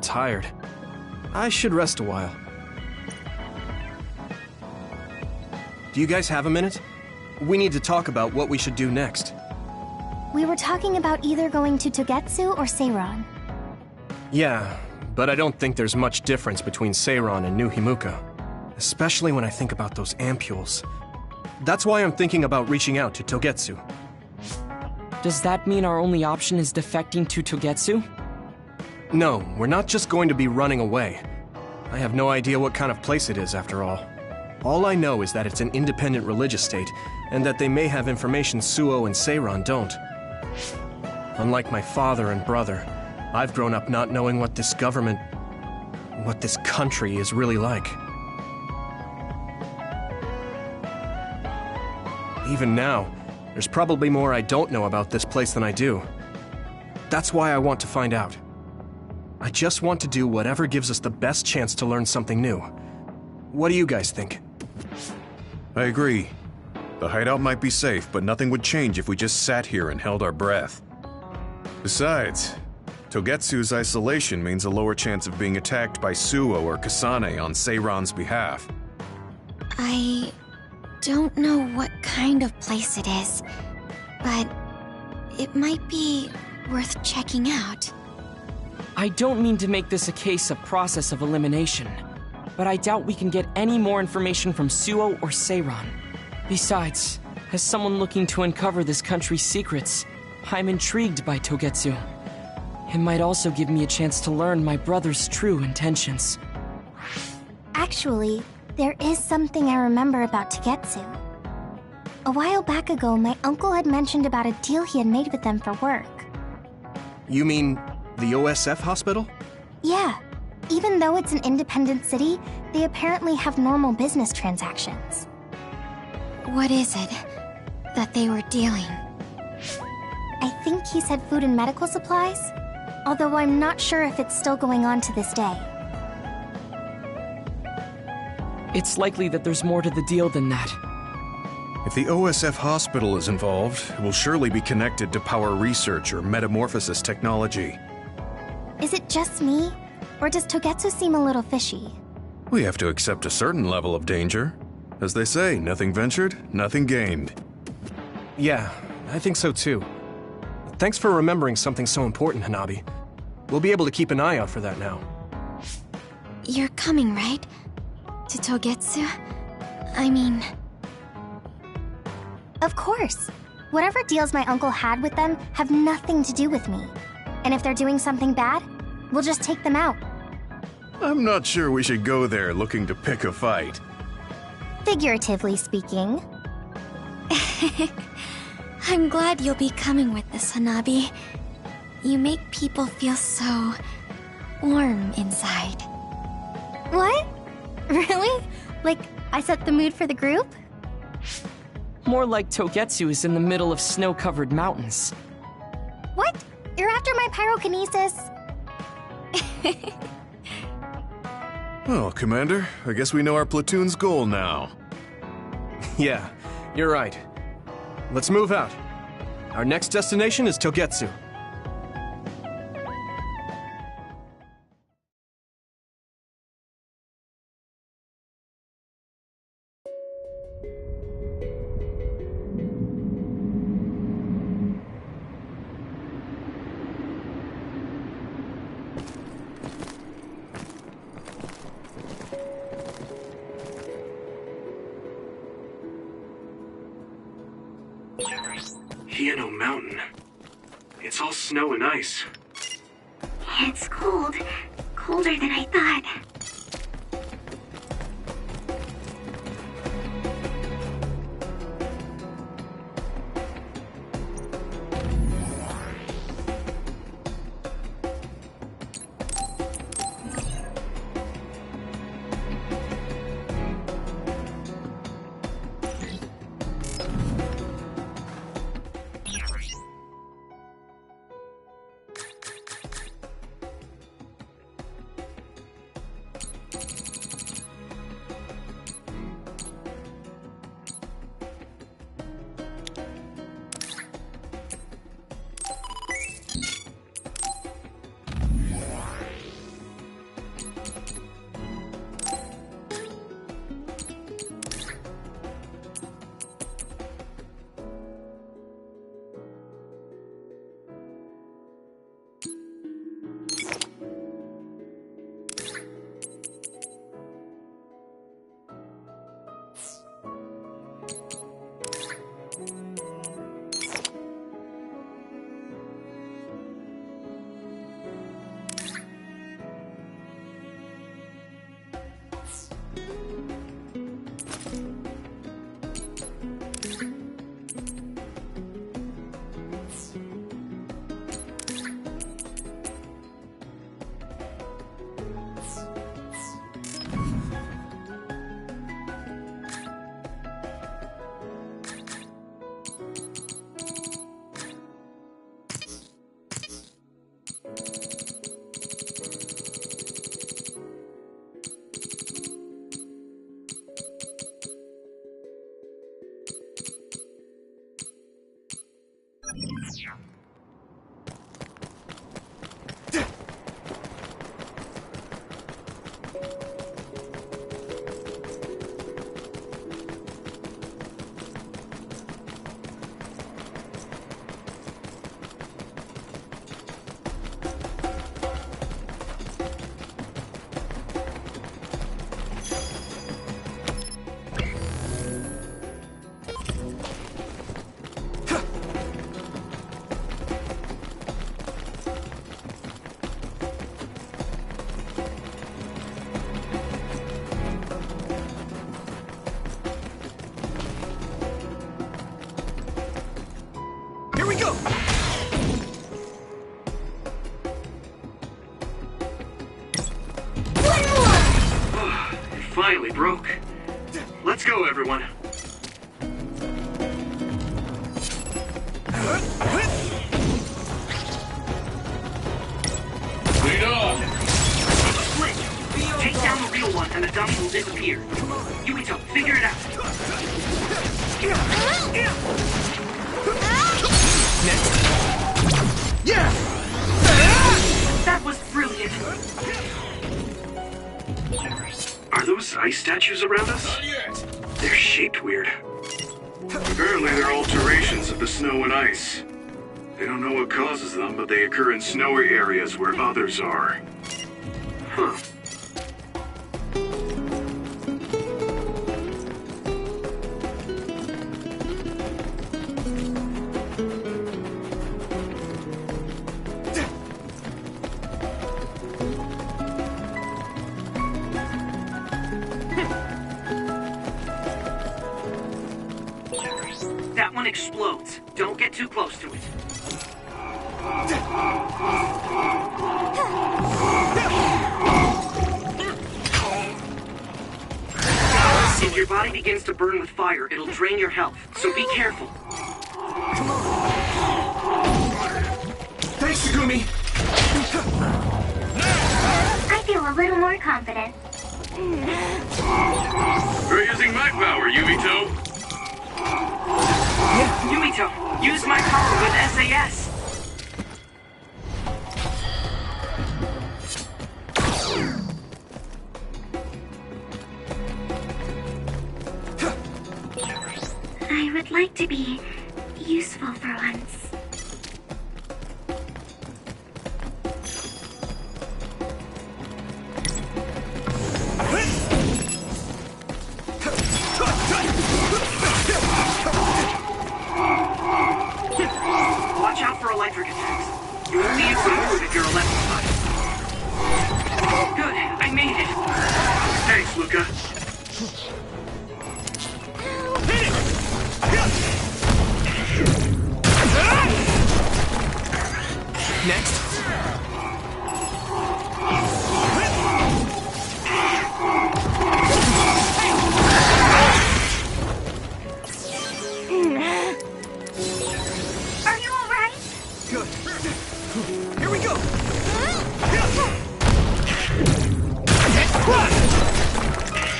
tired. I should rest a while. Do you guys have a minute? We need to talk about what we should do next. We were talking about either going to Togetsu or Seiran. Yeah, but I don't think there's much difference between Seiran and New Himuka. Especially when I think about those ampules. That's why I'm thinking about reaching out to Togetsu. Does that mean our only option is defecting to Togetsu? No, we're not just going to be running away. I have no idea what kind of place it is, after all. All I know is that it's an independent religious state, and that they may have information Suo and Seiran don't. Unlike my father and brother, I've grown up not knowing what this government, what this country is really like. Even now, there's probably more I don't know about this place than I do. That's why I want to find out. I just want to do whatever gives us the best chance to learn something new. What do you guys think? I agree. The hideout might be safe, but nothing would change if we just sat here and held our breath. Besides, Togetsu's isolation means a lower chance of being attacked by Suo or Kasane on Seiran's behalf. I don't know what kind of place it is, but it might be worth checking out. I don't mean to make this a case of process of elimination, but I doubt we can get any more information from Suo or Seiran. Besides, as someone looking to uncover this country's secrets, I'm intrigued by Togetsu. It might also give me a chance to learn my brother's true intentions. Actually, there is something I remember about Togetsu. A while back ago, my uncle had mentioned about a deal he had made with them for work. You mean the OSF hospital? Yeah. Even though it's an independent city, they apparently have normal business transactions. What is it that they were dealing? I think he said food and medical supplies, although I'm not sure if it's still going on to this day. It's likely that there's more to the deal than that. If the OSF hospital is involved, it will surely be connected to power research or metamorphosis technology. Is it just me? Or does Togetsu seem a little fishy? We have to accept a certain level of danger. As they say, nothing ventured, nothing gained. Yeah, I think so too. Thanks for remembering something so important, Hanabi. We'll be able to keep an eye out for that now. You're coming, right? To Togetsu? I mean... Of course. Whatever deals my uncle had with them have nothing to do with me. And if they're doing something bad, we'll just take them out. I'm not sure we should go there looking to pick a fight. Figuratively speaking. I'm glad you'll be coming with us, Hanabi. You make people feel so... warm inside. What? Really? Like, I set the mood for the group? More like Togetsu is in the middle of snow-covered mountains. What? You're after my pyrokinesis? Well, Commander, I guess we know our platoon's goal now. Yeah, you're right. Let's move out. Our next destination is Togetsu. Hieno Mountain. It's all snow and ice. It's cold. Colder than I thought. go! It finally broke. Let's go, everyone. Lead on! Blink! Take down the real one and the dummy will disappear. Yumito, figure it out. Next. Yeah! That was brilliant. Are those ice statues around us? Not yet! They're shaped weird. Apparently they're alterations of the snow and ice. They don't know what causes them, but they occur in snowy areas where others are. Huh. That one explodes. Don't get too close to it. If your body begins to burn with fire, it'll drain your health, so be careful. Thanks, Sugumi! I feel a little more confident. We're using my power, Yumito! Yumito, use my power with SAS. I would like to be useful for once. Watch out for electric attacks. You only use the move if you're electrified. Good, I made it. Thanks, Luca. Next. Are you alright? Good. Here we go!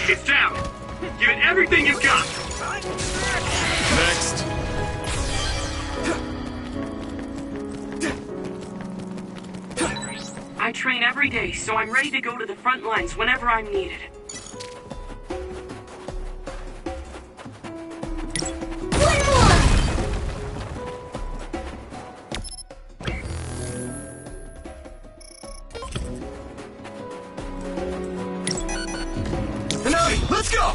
It's down. Give it everything you've got. Next. I train every day, so I'm ready to go to the front lines whenever I'm needed. Hanami, let's go!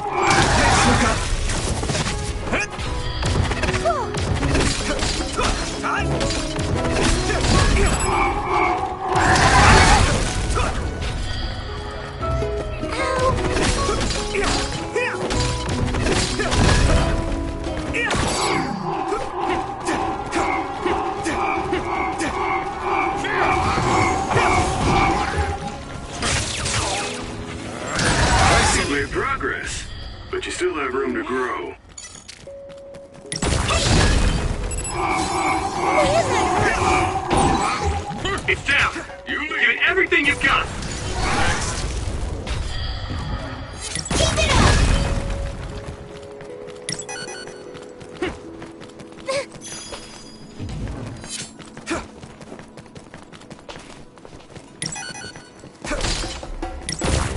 Thanks, Luca. You've made progress, but you still have room to grow. It's down. Give it everything you've got.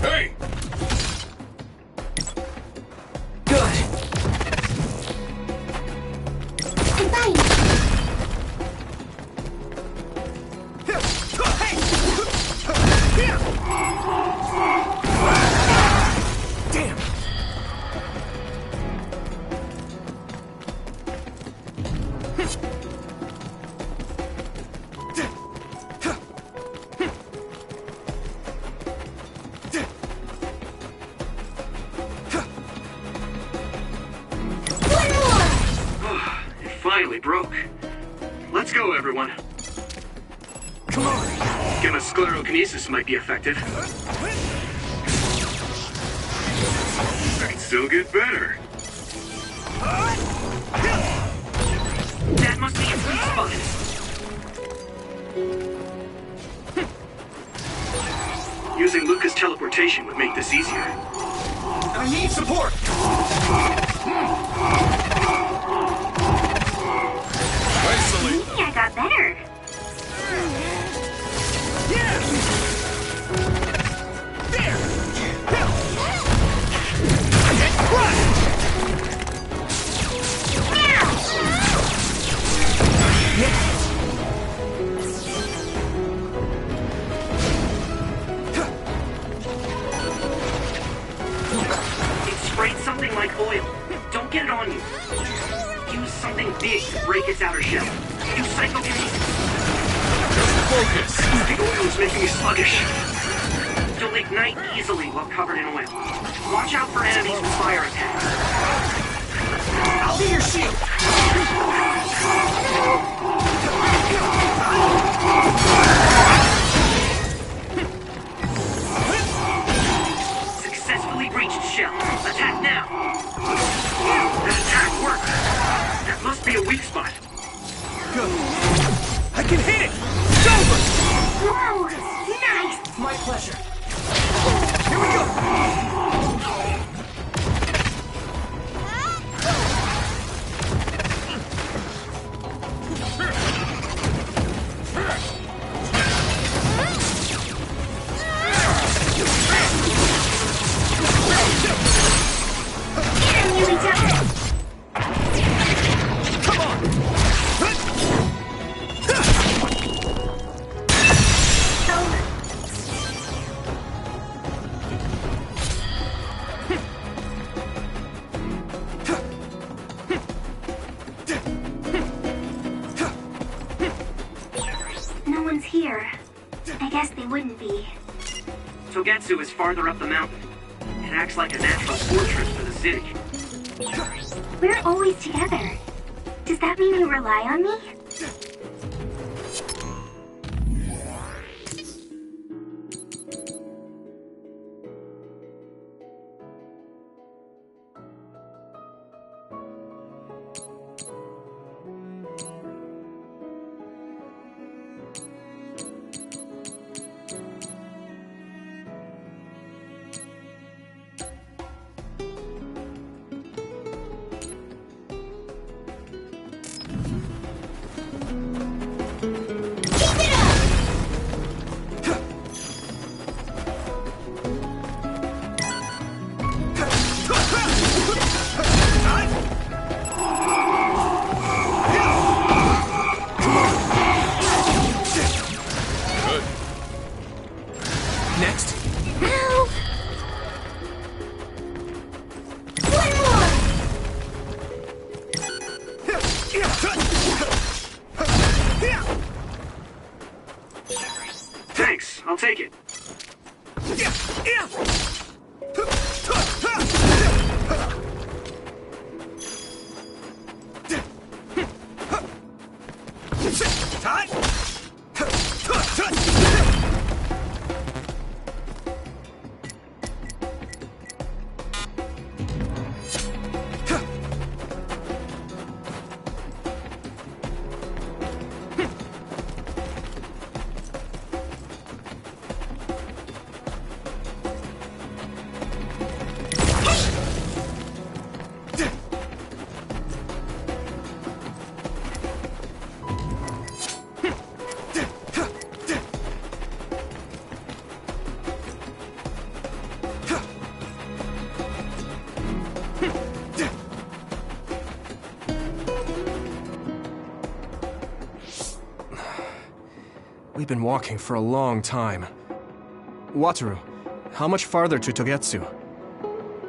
Hey! Good. I'm fine. finally broke. Let's go, everyone. Come on! Gamma sclerokinesis might be effective. Might still get better. That must be its weak spot. Using Luca's teleportation would make this easier. I need support! Isolate. Maybe I got better. It sprayed something like oil. Don't get it on you. Use something big to break its outer shell. Use psychokinesis. Focus! The oil is making me sluggish. You'll ignite easily while covered in oil. Watch out for enemies with fire attacks. I'll be your shield! Successfully breached shell. Attack now. That attack worked. That must be a weak spot. Good. I can hit it! It's over! Whoa! Nice! My pleasure. Here we go! Enemy retaliate! Come on! No one's here. I guess they wouldn't be. Togetsu is farther up the mountain. It acts like a natural fortress for the city. We're always together. Does that mean you rely on me? Next. No! One more! Thanks, I'll take it. We've been walking for a long time. Wataru, how much farther to Togetsu?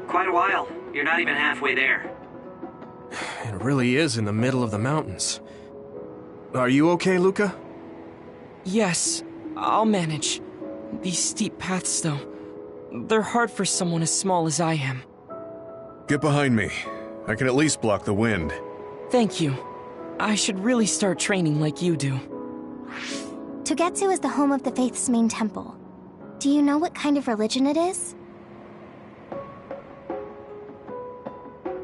Quite a while. You're not even halfway there. It really is in the middle of the mountains. Are you okay, Luca? Yes, I'll manage. These steep paths, though, they're hard for someone as small as I am. Get behind me. I can at least block the wind. Thank you. I should really start training like you do. Togetsu is the home of the Faith's main temple. Do you know what kind of religion it is?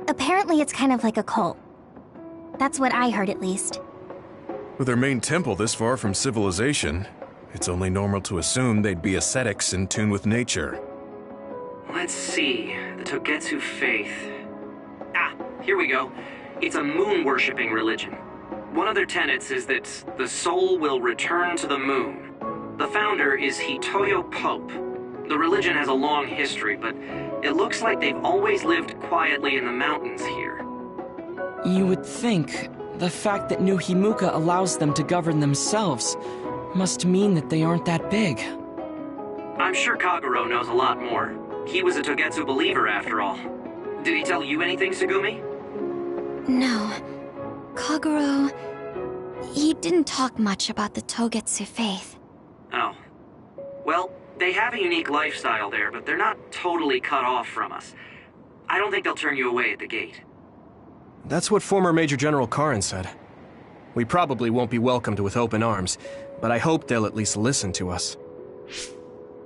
Apparently it's kind of like a cult. That's what I heard, at least. With their main temple this far from civilization, it's only normal to assume they'd be ascetics in tune with nature. Let's see. The Togetsu faith. Ah, here we go. It's a moon-worshipping religion. One of their tenets is that the soul will return to the moon. The founder is Hitoyo Pope. The religion has a long history, but it looks like they've always lived quietly in the mountains here. You would think the fact that New Himuka allows them to govern themselves must mean that they aren't that big. I'm sure Kagero knows a lot more. He was a Togetsu believer after all. Did he tell you anything, Sugumi? No. Kagero... he didn't talk much about the Togetsu faith. Oh. Well, they have a unique lifestyle there, but they're not totally cut off from us. I don't think they'll turn you away at the gate. That's what former Major General Karin said. We probably won't be welcomed with open arms, but I hope they'll at least listen to us.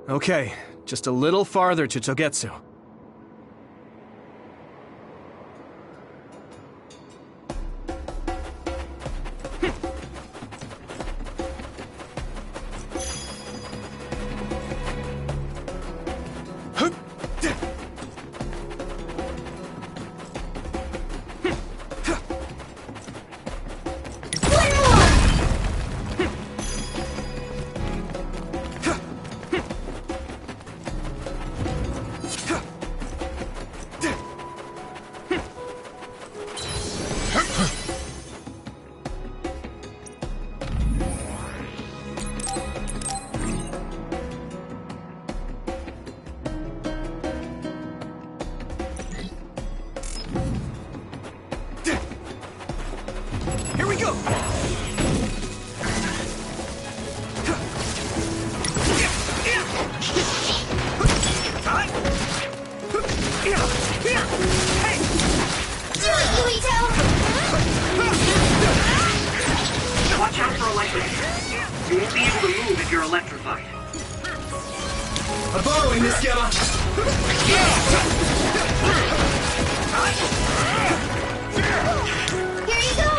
Okay, just a little farther to Togetsu. Watch out for electric. You won't be able to move if you're electrified. I'm following this, Gemma! Here you go!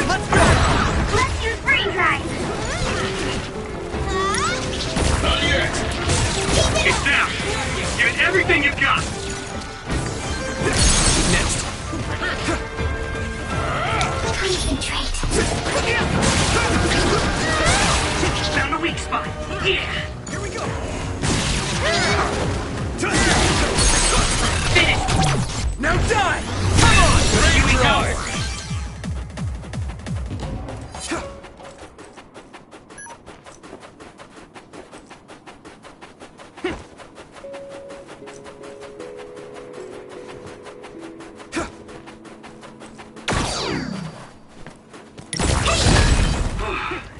Let's go! Let's use brain drive! Not yet! It's down! Give it everything you've got! Next! Concentrate. Found a weak spot. Yeah! Here we go! Finish! Now die! Come on! Here we go!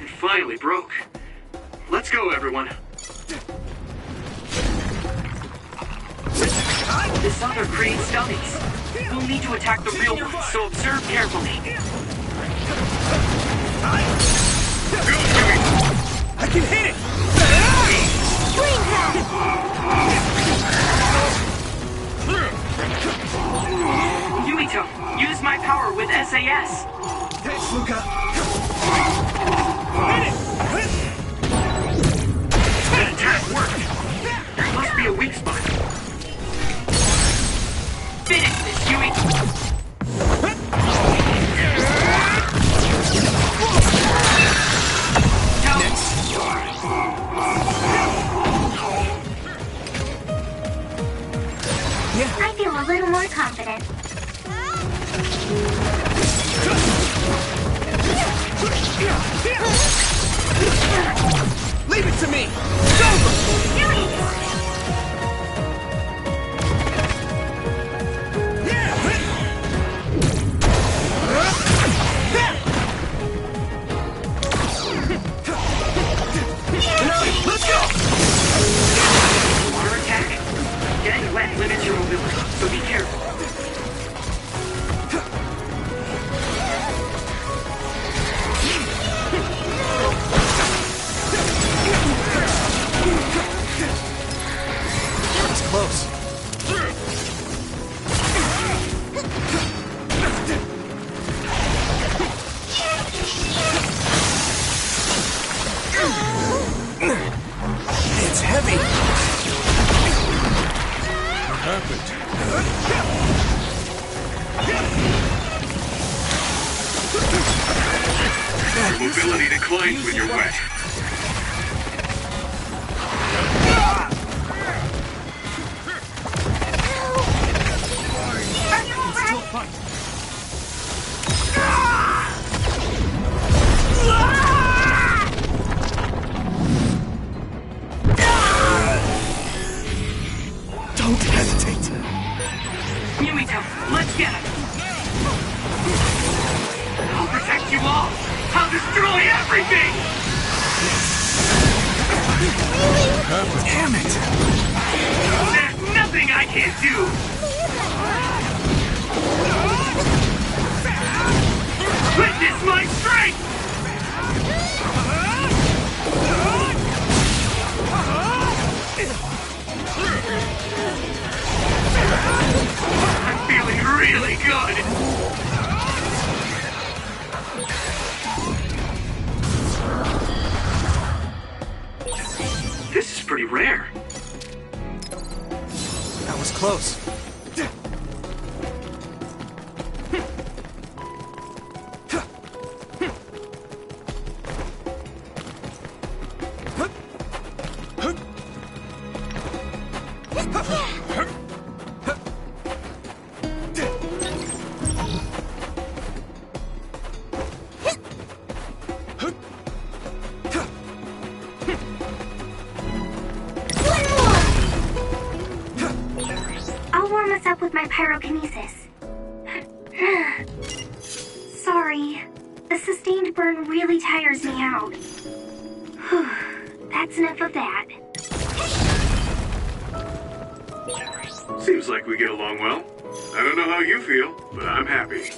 It finally broke. Let's go, everyone. This other creates dummies. We'll need to attack the real ones, so observe carefully. I can hit it! Yuito, use my power with SAS. Thanks, Luca! That attack worked. There must be a weak spot. Finish this, Yuito. I feel a little more confident. Leave it to me! It's over! Water attack. happened? Mobility declines when you're wet. Don't hesitate. Yumito, let's get him! I'll protect you all! I'll destroy everything! Damn it! There's nothing I can't do! Witness my strength! I'm feeling really good! This is pretty rare. That was close. I'll warm us up with my pyrokinesis. Sorry. The sustained burn really tires me out. That's enough of that. Seems like we get along well. I don't know how you feel, but I'm happy.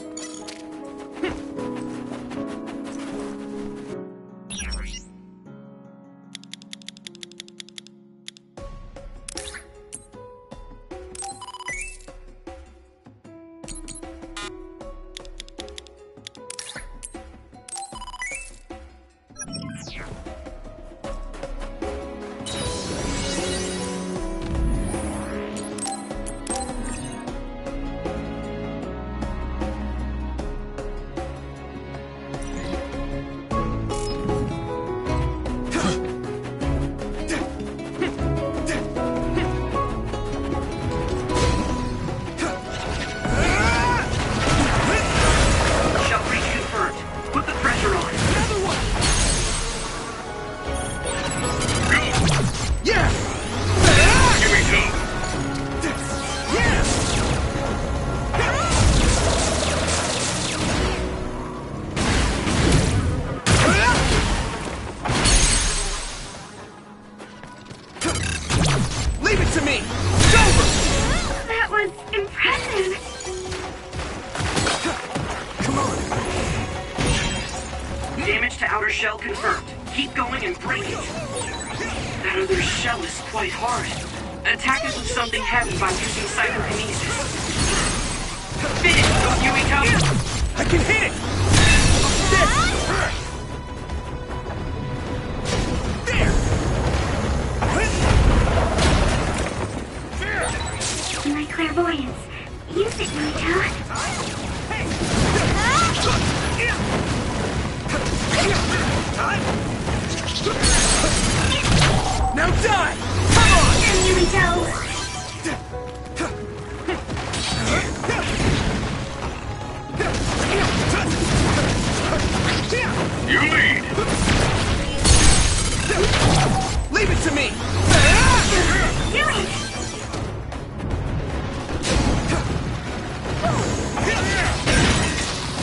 Damage to outer shell confirmed. Keep going and break it. That other shell is quite hard. Attack it with something heavy by using psychokinesis. Finish, Yumito! I can hit it! My clairvoyance. Use it, Yumito. Now die! Come on! Yumito! You lead! Leave it to me! Do it!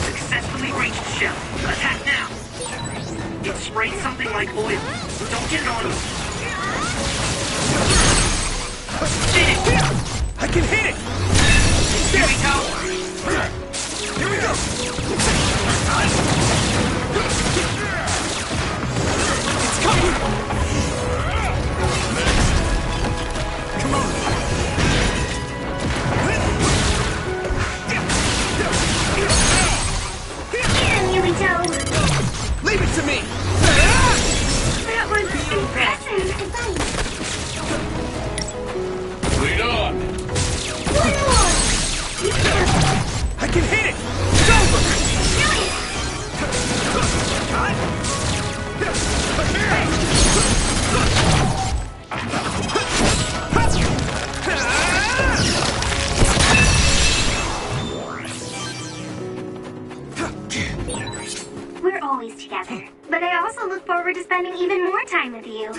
Successfully reached shell. Attack now! It sprayed something like oil. Don't get it on you. I can hit it! Here we go! Here we go! It's coming! Come on! Yumito! Leave it to me! That was impressive! Lead on! can hit it! It's over! We're always together, but I also look forward to spending even more time with you.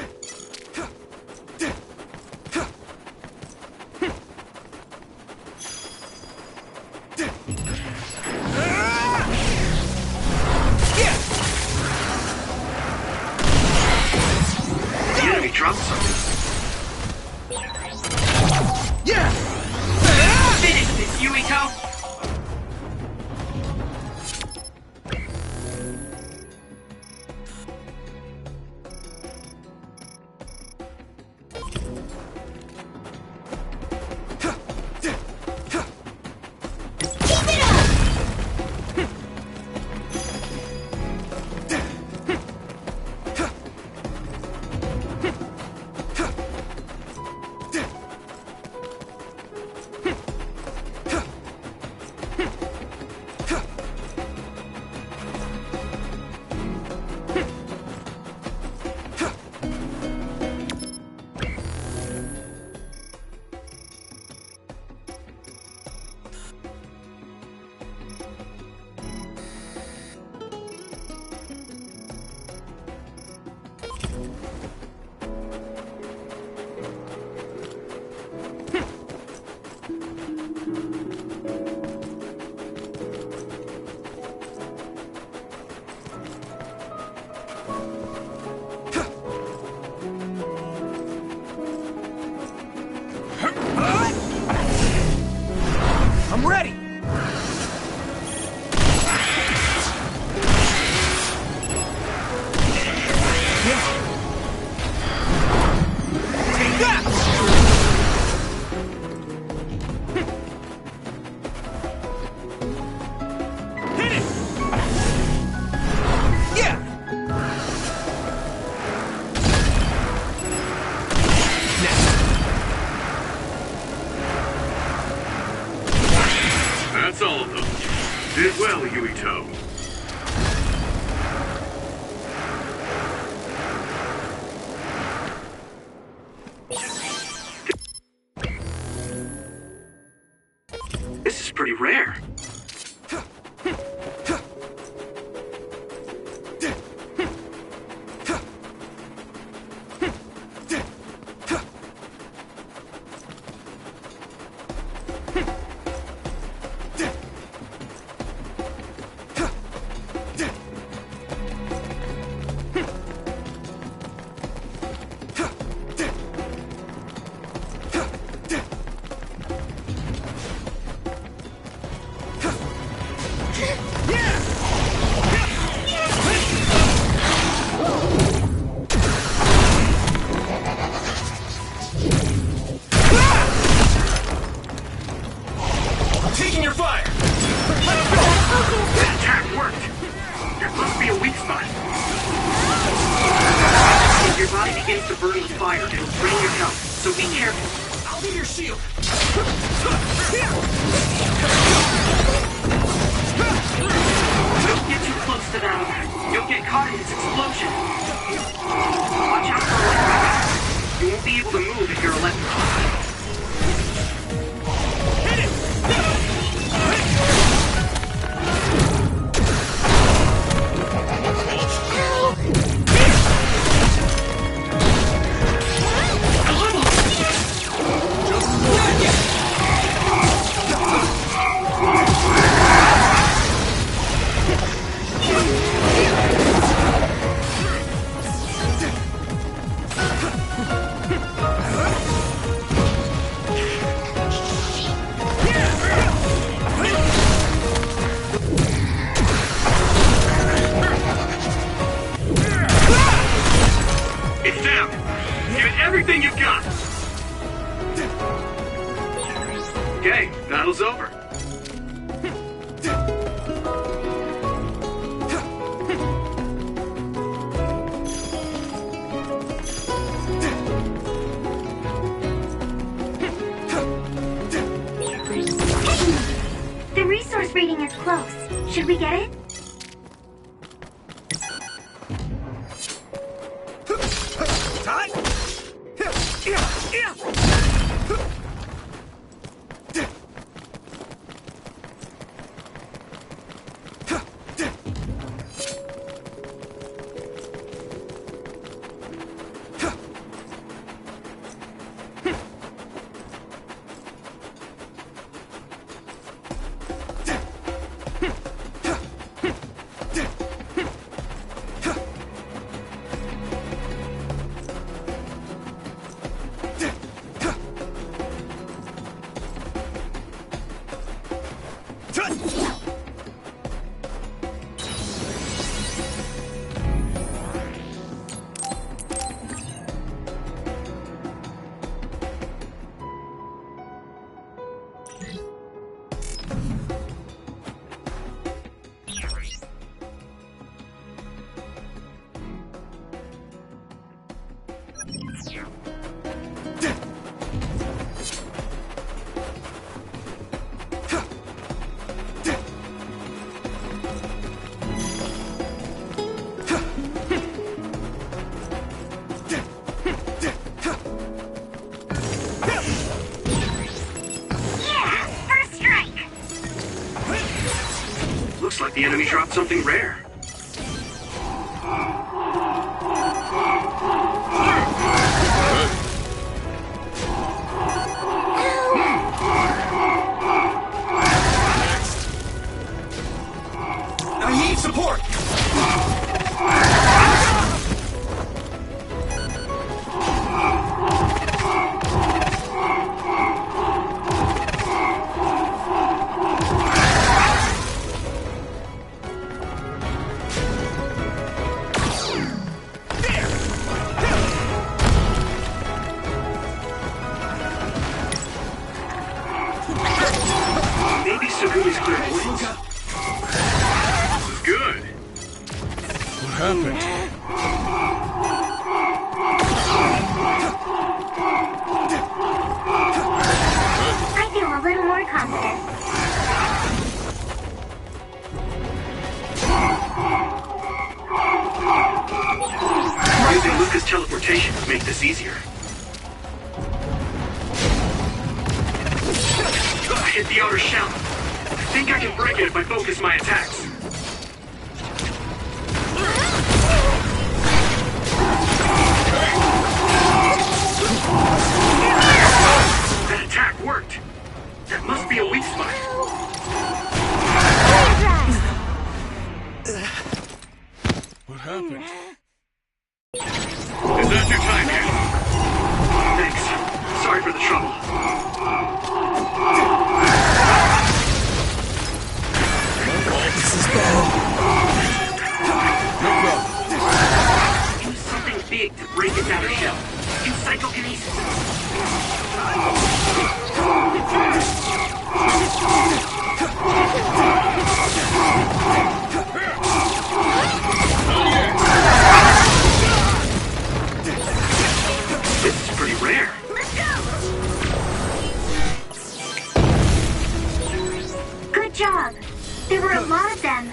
The enemy dropped something. Yeah! Finish this, Yuito! I'm ready! Take that! Hit it! Yeah! That's all of them. Did well, Yuito. This is pretty rare. Taking your fire! That attack worked! There must be a weak spot. If your body begins to burn with fire, it'll drain your health, so be careful. I'll be your shield! Don't get too close to that one. You'll get caught in its explosion. Watch out for electric. You won't be able to move if you're electrified. It's down. Give it everything you've got. Okay, battle's over. The resource radiation Should we get it? Like the enemy dropped something rare. I need support! Teleportation would make this easier. I hit the outer shell. I think I can break it if I focus my attacks. That attack worked. That must be a weak spot. What happened? Is that your time yet? Thanks. Sorry for the trouble. This is bad. No problem. Use something big to break its outer shell. Use psychokinesis. This is pretty rare. Let's go! Good job. There were a lot of them.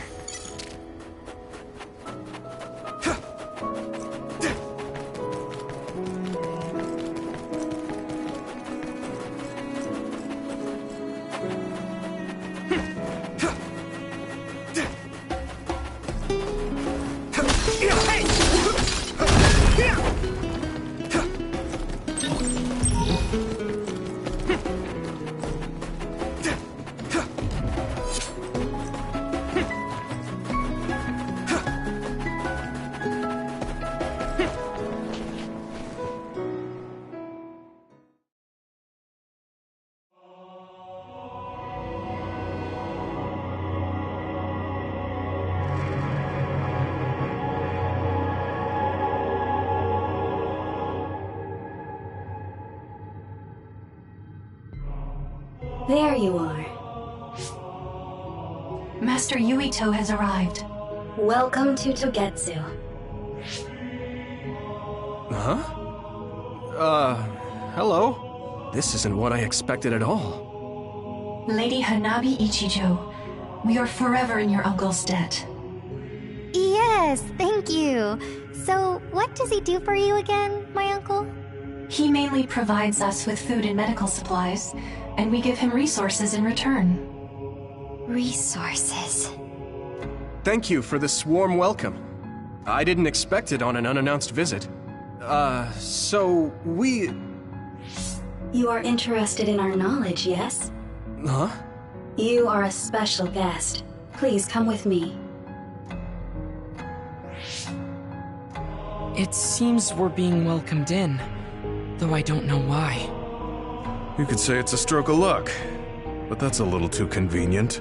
There you are. Master Yuito has arrived. Welcome to Togetsu. Huh? Hello? This isn't what I expected at all. Lady Hanabi Ichijo, We are forever in your uncle's debt. Yes, thank you. So, what does he do for you again, my uncle? He mainly provides us with food and medical supplies, and we give him resources in return. Resources. Thank you for this warm welcome. I didn't expect it on an unannounced visit. So we... You are interested in our knowledge, yes? Huh? You are a special guest. Please come with me. It seems we're being welcomed in, though I don't know why. You could say it's a stroke of luck, but that's a little too convenient.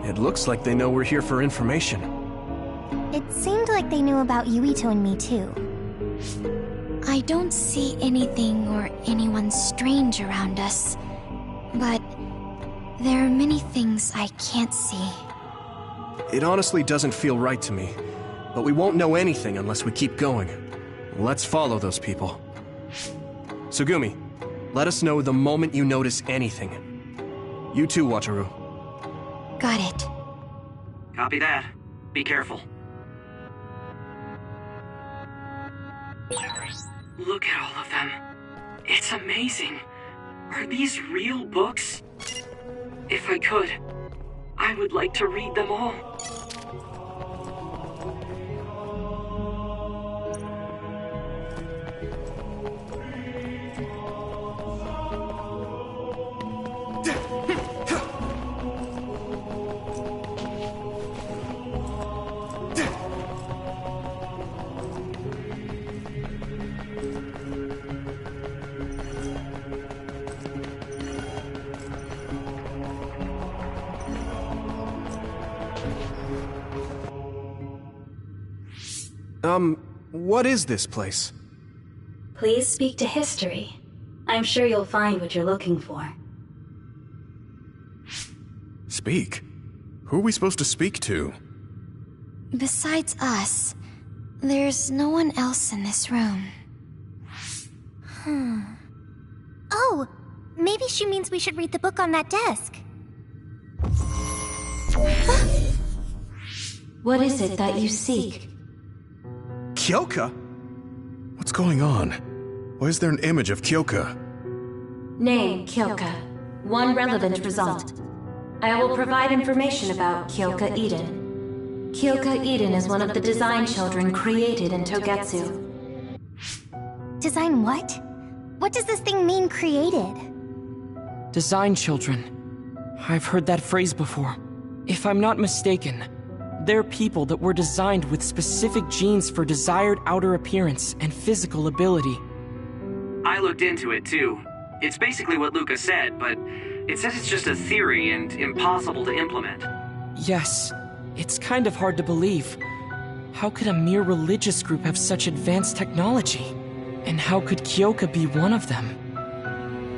It looks like they know we're here for information. It seemed like they knew about Yuito and me too. I don't see anything or anyone strange around us, but there are many things I can't see. It honestly doesn't feel right to me, but we won't know anything unless we keep going. Let's follow those people. Tsugumi, let us know the moment you notice anything. You too, Wataru. Got it. Copy that. Be careful. Look at all of them. It's amazing. Are these real books? If I could, I would like to read them all. What is this place? Please speak to history. I'm sure you'll find what you're looking for. Speak? Who are we supposed to speak to? Besides us, there's no one else in this room. Oh, maybe she means we should read the book on that desk. What is it that you seek? Kyoka? What's going on? Why is there an image of Kyoka? Name, Kyoka. One relevant result. I will provide information about Kyoka Eden. Kyoka Eden is one of the design children created in Togetsu. Design what? What does this thing mean, created? Design children. I've heard that phrase before. If I'm not mistaken, they're people that were designed with specific genes for desired outer appearance and physical ability. I looked into it too. It's basically what Luca said, but it says it's just a theory and impossible to implement. Yes, it's kind of hard to believe. How could a mere religious group have such advanced technology? And how could Kyoka be one of them?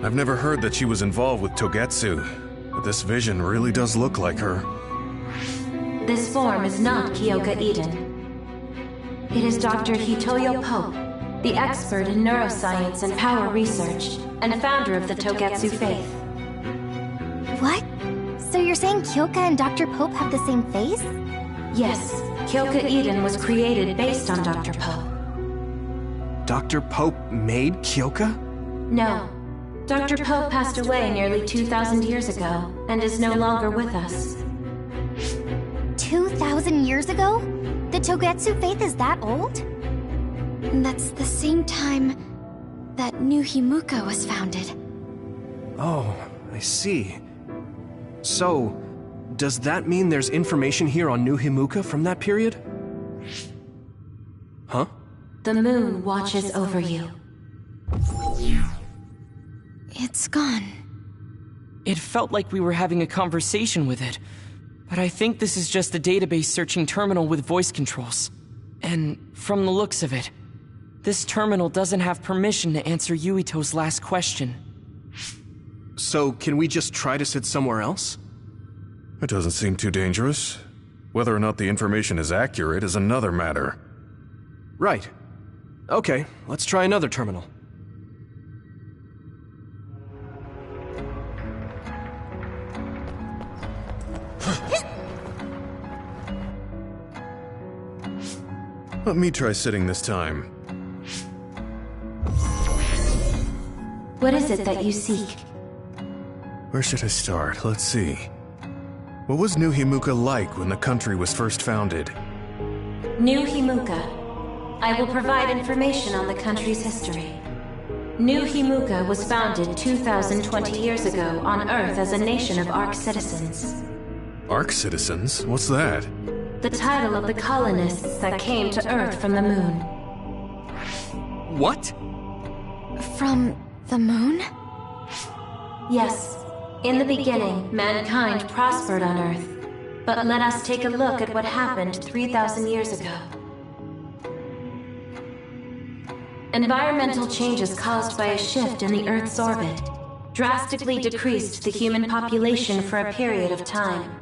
I've never heard that she was involved with Togetsu, but this vision really does look like her. This form is not Kyoka Eden. It is Dr. Hitoyo Pope, the expert in neuroscience and power research, and founder of the Togetsu faith. What? So you're saying Kyoka and Dr. Pope have the same face? Yes, Kyoka Eden was created based on Dr. Pope. Dr. Pope made Kyoka? No. Dr. Pope passed away nearly 2,000 years ago, and is no longer with us. 2,000 years ago? The Togetsu faith is that old? That's the same time that New Himuka was founded. Oh, I see. So, does that mean there's information here on New Himuka from that period? Huh? The moon watches over you. It's gone. It felt like we were having a conversation with it, but I think this is just a database searching terminal with voice controls. And from the looks of it, this terminal doesn't have permission to answer Yuito's last question. So, can we just try to sit somewhere else? It doesn't seem too dangerous. Whether or not the information is accurate is another matter. Right. Okay, let's try another terminal. Let me try sitting this time. What is it that you seek? Where should I start? Let's see. What was New Himuka like when the country was first founded? New Himuka. I will provide information on the country's history. New Himuka was founded 2,020 years ago on Earth as a nation of Ark citizens. Ark citizens? What's that? The title of the colonists that came to Earth from the moon. What? From the moon? Yes. In the beginning, mankind prospered on Earth. But let us take a look at what happened 3,000 years ago. Environmental changes caused by a shift in the Earth's orbit drastically decreased the human population for a period of time.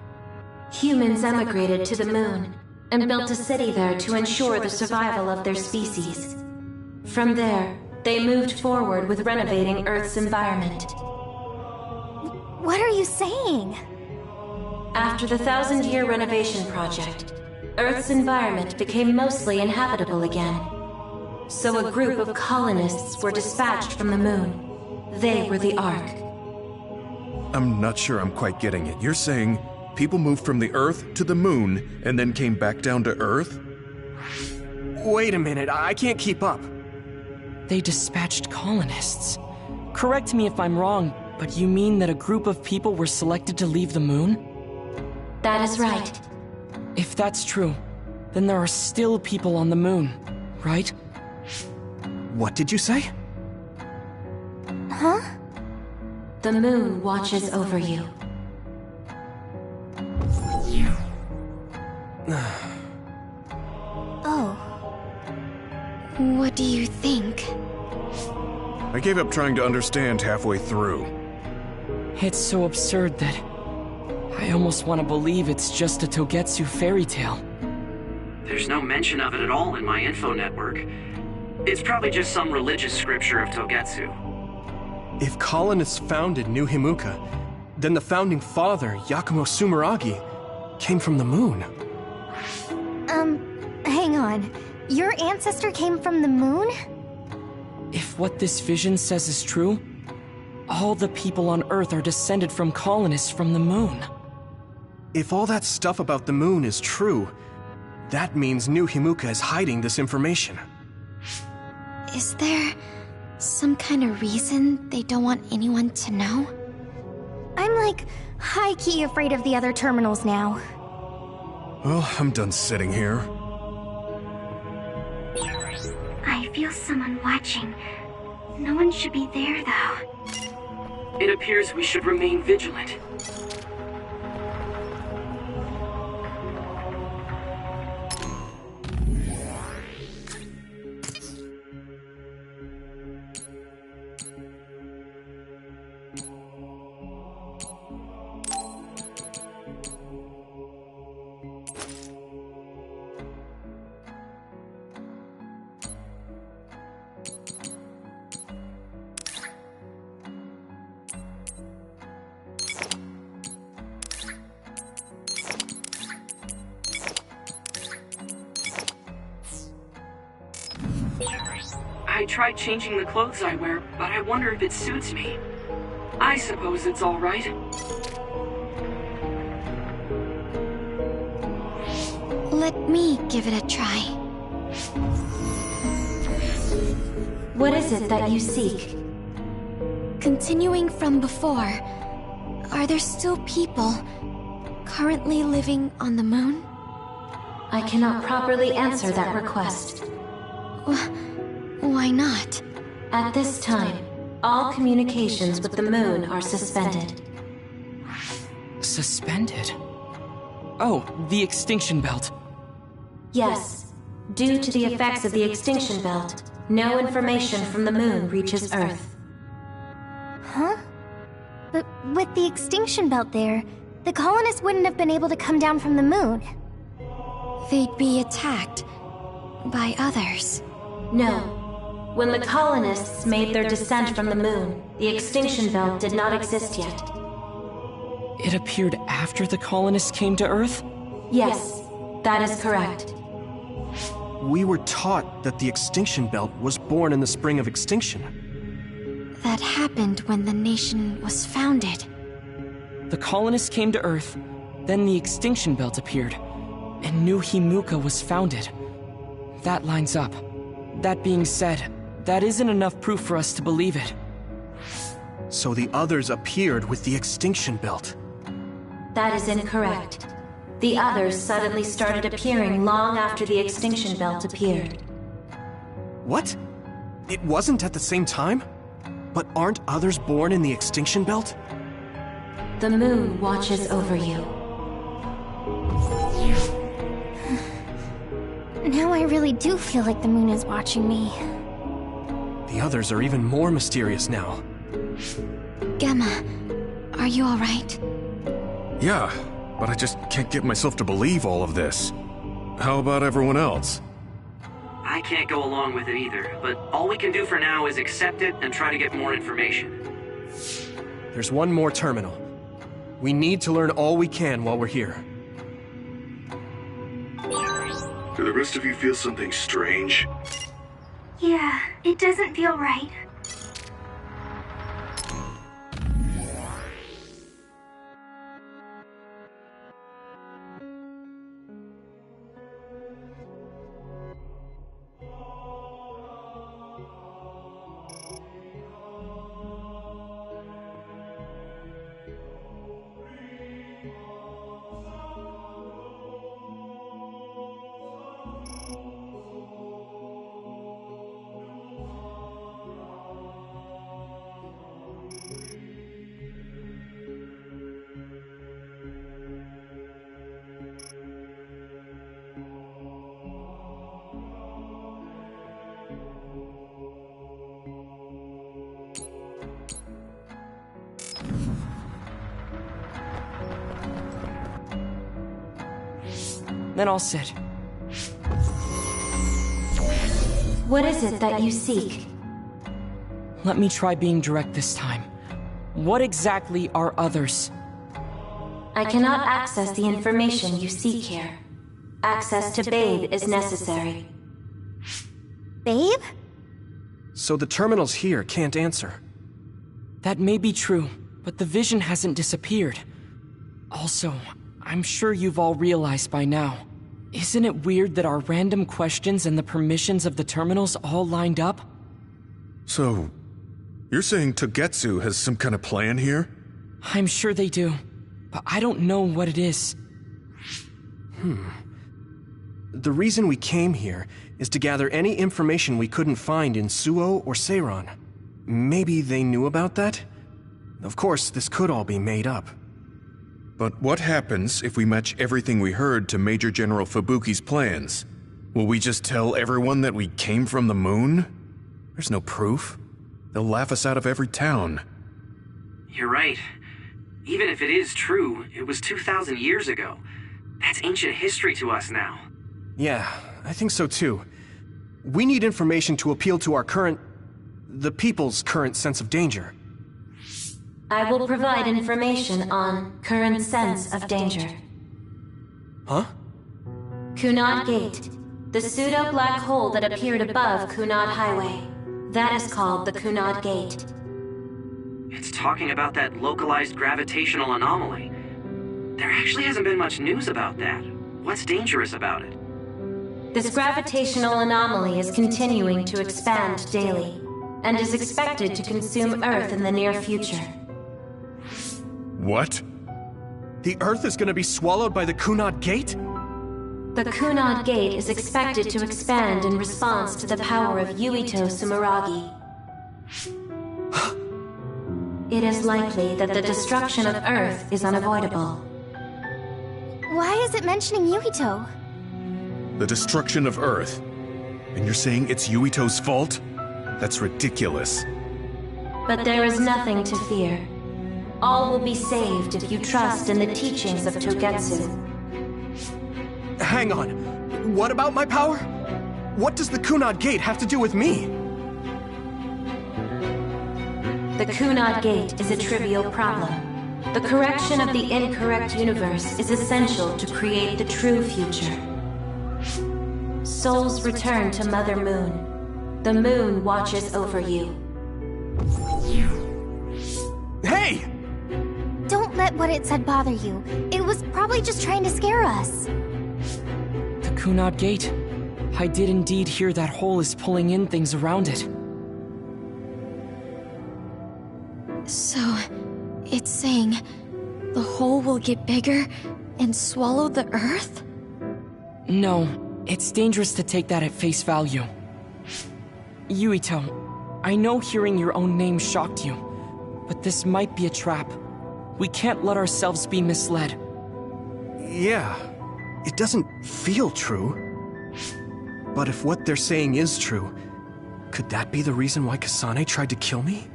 Humans emigrated to the moon and built a city there to ensure the survival of their species. From there, they moved forward with renovating Earth's environment. What are you saying? After the 1,000-year renovation project, Earth's environment became mostly inhabitable again. So a group of colonists were dispatched from the moon. They were the Ark. I'm not sure I'm quite getting it. You're saying people moved from the Earth to the moon and then came back down to Earth? Wait a minute, I can't keep up. They dispatched colonists. Correct me if I'm wrong, but you mean that a group of people were selected to leave the moon? That is right. If that's true, then there are still people on the moon, right? What did you say? Huh? The moon watches over you. Oh. What do you think? I gave up trying to understand halfway through. It's so absurd that I almost want to believe it's just a Togetsu fairy tale. There's no mention of it at all in my info network. It's probably just some religious scripture of Togetsu. If colonists founded New Himuka, then the founding father, Yakumo Sumeragi, came from the moon. Hang on. Your ancestor came from the moon? If what this vision says is true, all the people on Earth are descended from colonists from the moon. If all that stuff about the moon is true, that means New Himuka is hiding this information. Is there some kind of reason they don't want anyone to know? I'm like high-key afraid of the other terminals now. Well, I'm done sitting here. I feel someone watching. No one should be there, though. It appears we should remain vigilant. I tried changing the clothes I wear, but I wonder if it suits me. I suppose it's all right. Let me give it a try. What is it that you seek? Continuing from before, are there still people currently living on the moon? I cannot properly answer that request. Why not? At this time, all communications with the moon are suspended. Suspended? Oh, the extinction belt. Yes. Due to the effects of the extinction belt, no information from the moon reaches Earth. Huh? But with the extinction belt there, the colonists wouldn't have been able to come down from the moon. They'd be attacked by others. No. When the colonists made their descent from the moon, the extinction belt did not exist yet. It appeared after the colonists came to Earth? Yes, that is correct. We were taught that the extinction belt was born in the spring of extinction. That happened when the nation was founded. The colonists came to Earth, then the extinction belt appeared, and New Himuka was founded. That lines up. That being said, that isn't enough proof for us to believe it. So the others appeared with the extinction belt. That is incorrect. The others suddenly started appearing long after the extinction belt appeared. What? It wasn't at the same time? But aren't others born in the extinction belt? The moon watches over you. Now I really do feel like the moon is watching me. The others are even more mysterious now. Gemma, are you alright? Yeah, but I just can't get myself to believe all of this. How about everyone else? I can't go along with it either, but all we can do for now is accept it and try to get more information. There's one more terminal. We need to learn all we can while we're here. Do the rest of you feel something strange? Yeah, it doesn't feel right. Then I'll sit. What is it that you seek? Let me try being direct this time. What exactly are others? I cannot access the information you seek here. Access to Babe is necessary. Babe? So the terminals here can't answer. That may be true, but the vision hasn't disappeared. Also, I'm sure you've all realized by now. Isn't it weird that our random questions and the permissions of the terminals all lined up? So, you're saying Togetsu has some kind of plan here? I'm sure they do, but I don't know what it is. The reason we came here is to gather any information we couldn't find in Suo or Seiran. Maybe they knew about that? Of course, this could all be made up. But what happens if we match everything we heard to Major General Fubuki's plans? Will we just tell everyone that we came from the moon? There's no proof. They'll laugh us out of every town. You're right. Even if it is true, it was 2,000 years ago. That's ancient history to us now. Yeah, I think so too. We need information to appeal to the people's current sense of danger. I will provide information on current sense of danger. Huh? Kunad Gate, the pseudo-black hole that appeared above Kunad Highway. That is called the Kunad Gate. It's talking about that localized gravitational anomaly. There actually hasn't been much news about that. What's dangerous about it? This gravitational anomaly is continuing to expand daily, and is expected to consume Earth in the near future. What? The Earth is gonna be swallowed by the Kunad Gate? The Kunad Gate is expected to expand in response to the power of Yuito Sumeragi. It is likely that the destruction of Earth is unavoidable. Why is it mentioning Yuito? The destruction of Earth? And you're saying it's Yuito's fault? That's ridiculous. But there is nothing to fear. All will be saved if you trust in the teachings of Togetsu. Hang on. What about my power? What does the Kunad Gate have to do with me? The Kunad Gate is a trivial problem. The correction of the incorrect universe is essential to create the true future. Souls return to Mother Moon. The moon watches over you. Hey! Don't let what it said bother you. It was probably just trying to scare us. The Kunad Gate. I did indeed hear that hole is pulling in things around it. So, it's saying the hole will get bigger and swallow the Earth? No, it's dangerous to take that at face value. Yuito, I know hearing your own name shocked you, but this might be a trap. We can't let ourselves be misled. Yeah, it doesn't feel true. But if what they're saying is true, could that be the reason why Kasane tried to kill me?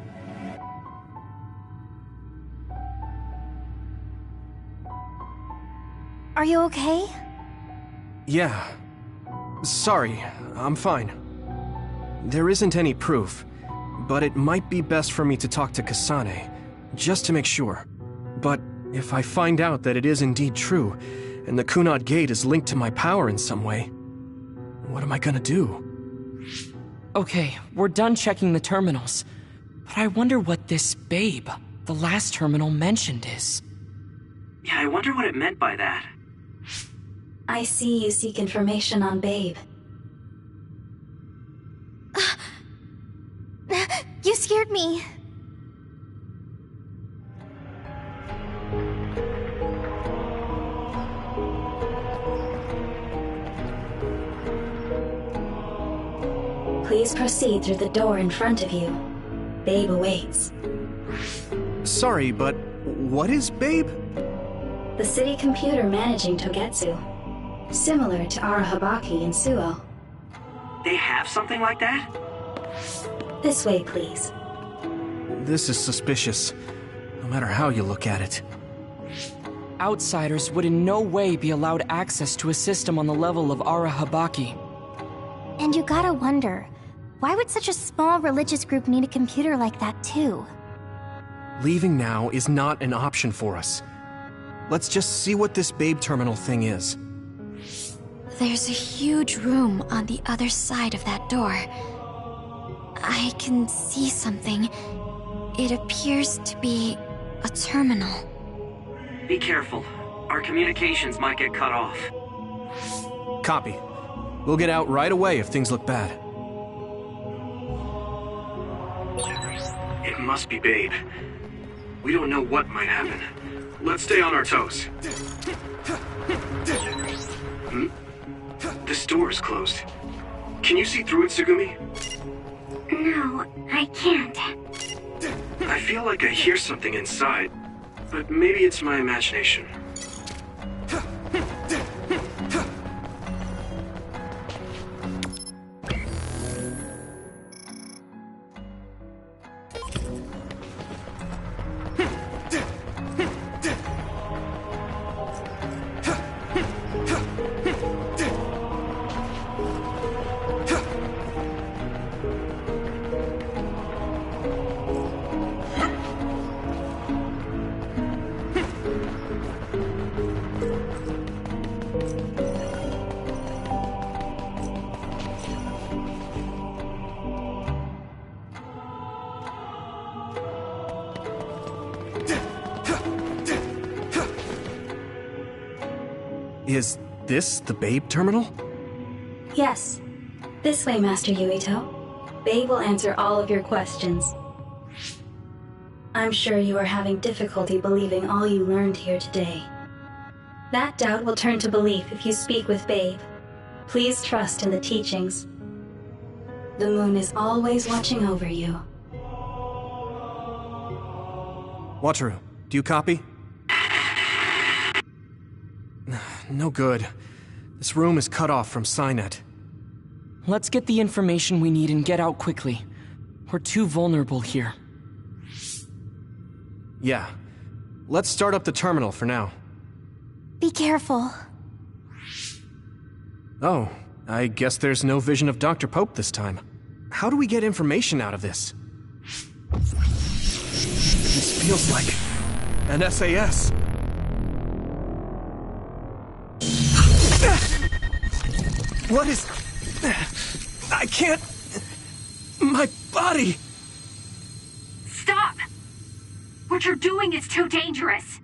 Are you okay? Yeah. Sorry, I'm fine. There isn't any proof, but it might be best for me to talk to Kasane, just to make sure. But if I find out that it is indeed true, and the Kunad Gate is linked to my power in some way, what am I gonna do? Okay, we're done checking the terminals. But I wonder what this Babe, the last terminal mentioned, is. Yeah, I wonder what it meant by that. I see you seek information on Babe. You scared me. Please proceed through the door in front of you. Babe awaits. Sorry, but what is Babe? The city computer managing Togetsu. Similar to Arahabaki and Suo. They have something like that? This way, please. This is suspicious, no matter how you look at it. Outsiders would in no way be allowed access to a system on the level of Arahabaki. And you gotta wonder, why would such a small religious group need a computer like that too? Leaving now is not an option for us. Let's just see what this Babe terminal thing is. There's a huge room on the other side of that door. I can see something. It appears to be a terminal. Be careful. Our communications might get cut off. Copy. We'll get out right away if things look bad. It must be Babe. We don't know what might happen. Let's stay on our toes. Hmm? This door is closed. Can you see through it, Tsugumi? No, I can't. I feel like I hear something inside, but maybe it's my imagination. Is this the Babe terminal? Yes. This way, Master Yuito. Babe will answer all of your questions. I'm sure you are having difficulty believing all you learned here today. That doubt will turn to belief if you speak with Babe. Please trust in the teachings. The moon is always watching over you. Wataru, do you copy? No good. This room is cut off from Cynet. Let's get the information we need and get out quickly. We're too vulnerable here. Yeah. Let's start up the terminal for now. Be careful. Oh, I guess there's no vision of Dr. Pope this time. How do we get information out of this? This feels like an SAS. What is... I can't... My body! Stop! What you're doing is too dangerous.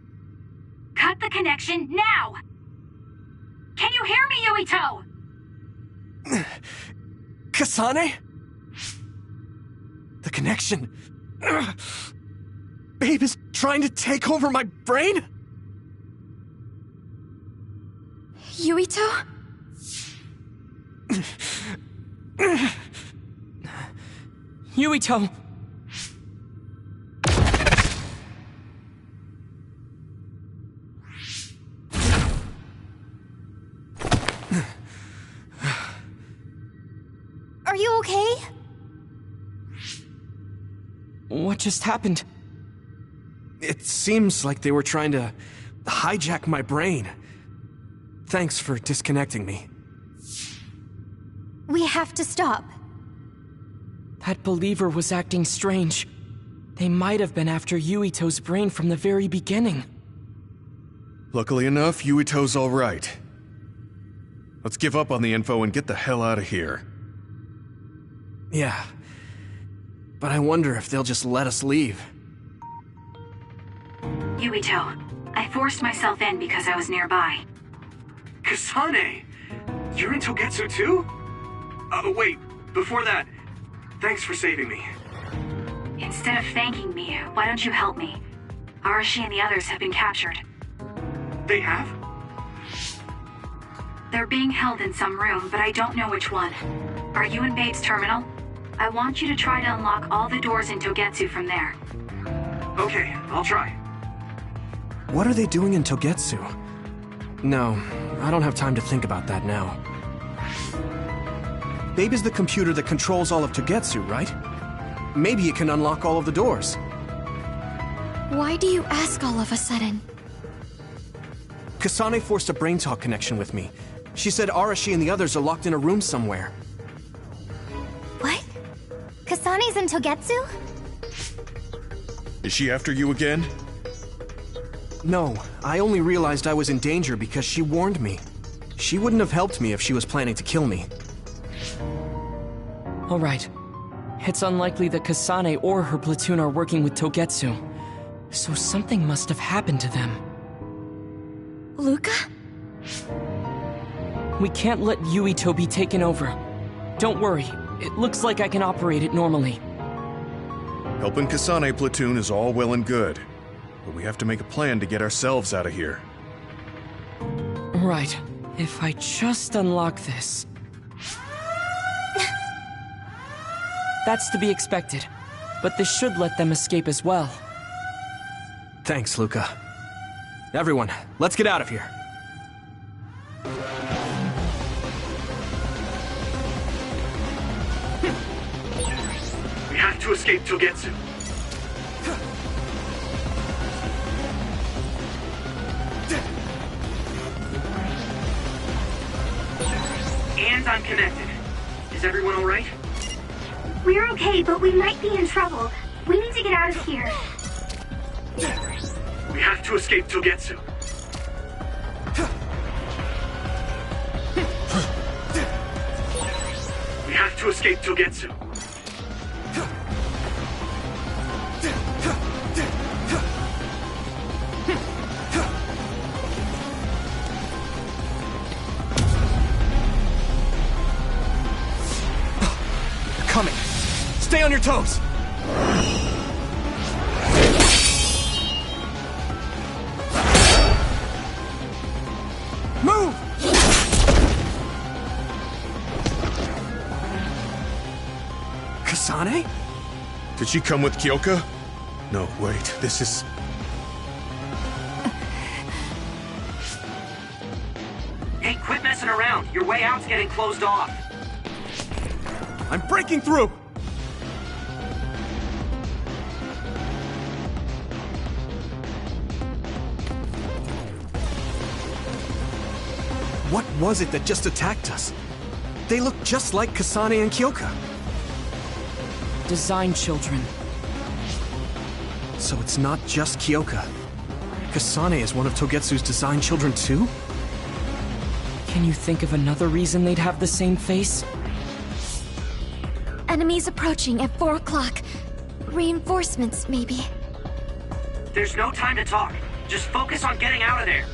Cut the connection now! Can you hear me, Yuito? Kasane? The connection... Babe is trying to take over my brain? Yuito? Yuito! Are you okay? What just happened? It seems like they were trying to hijack my brain. Thanks for disconnecting me. We have to stop. That believer was acting strange. They might have been after Yuito's brain from the very beginning. Luckily enough, Yuito's all right. Let's give up on the info and get the hell out of here. Yeah. But I wonder if they'll just let us leave. Yuito, I forced myself in because I was nearby. Kasane! You're in Togetsu too? Wait, before that, thanks for saving me. Instead of thanking me, why don't you help me? Arashi and the others have been captured. They have? They're being held in some room, but I don't know which one. Are you in Babe's terminal? I want you to try to unlock all the doors in Togetsu from there. Okay, I'll try. What are they doing in Togetsu? No, I don't have time to think about that now. Babe is the computer that controls all of Togetsu, right? Maybe it can unlock all of the doors. Why do you ask all of a sudden? Kasane forced a brain talk connection with me. She said Arashi and the others are locked in a room somewhere. What? Kasane's in Togetsu? Is she after you again? No, I only realized I was in danger because she warned me. She wouldn't have helped me if she was planning to kill me. All right. It's unlikely that Kasane or her platoon are working with Togetsu. So something must have happened to them. Luca? We can't let Yuito be taken over. Don't worry, it looks like I can operate it normally. Helping Kasane platoon is all well and good, but we have to make a plan to get ourselves out of here. Right. If I just unlock this... That's to be expected, but this should let them escape as well. Thanks, Luca. Everyone, let's get out of here. We have to escape Togetsu. And I'm connected. Is everyone all right? We're okay, but we might be in trouble. We need to get out of here. We have to escape Togetsu. We have to escape Togetsu. Coming. Stay on your toes. Move! Kasane? Did she come with Kyoka? No, wait, this is... Hey, quit messing around. Your way out's getting closed off. I'm breaking through! What was it that just attacked us? They look just like Kasane and Kyoka. Design children. So it's not just Kyoka. Kasane is one of Togetsu's design children too? Can you think of another reason they'd have the same face? Enemies approaching at 4 o'clock. Reinforcements, maybe. There's no time to talk. Just focus on getting out of there.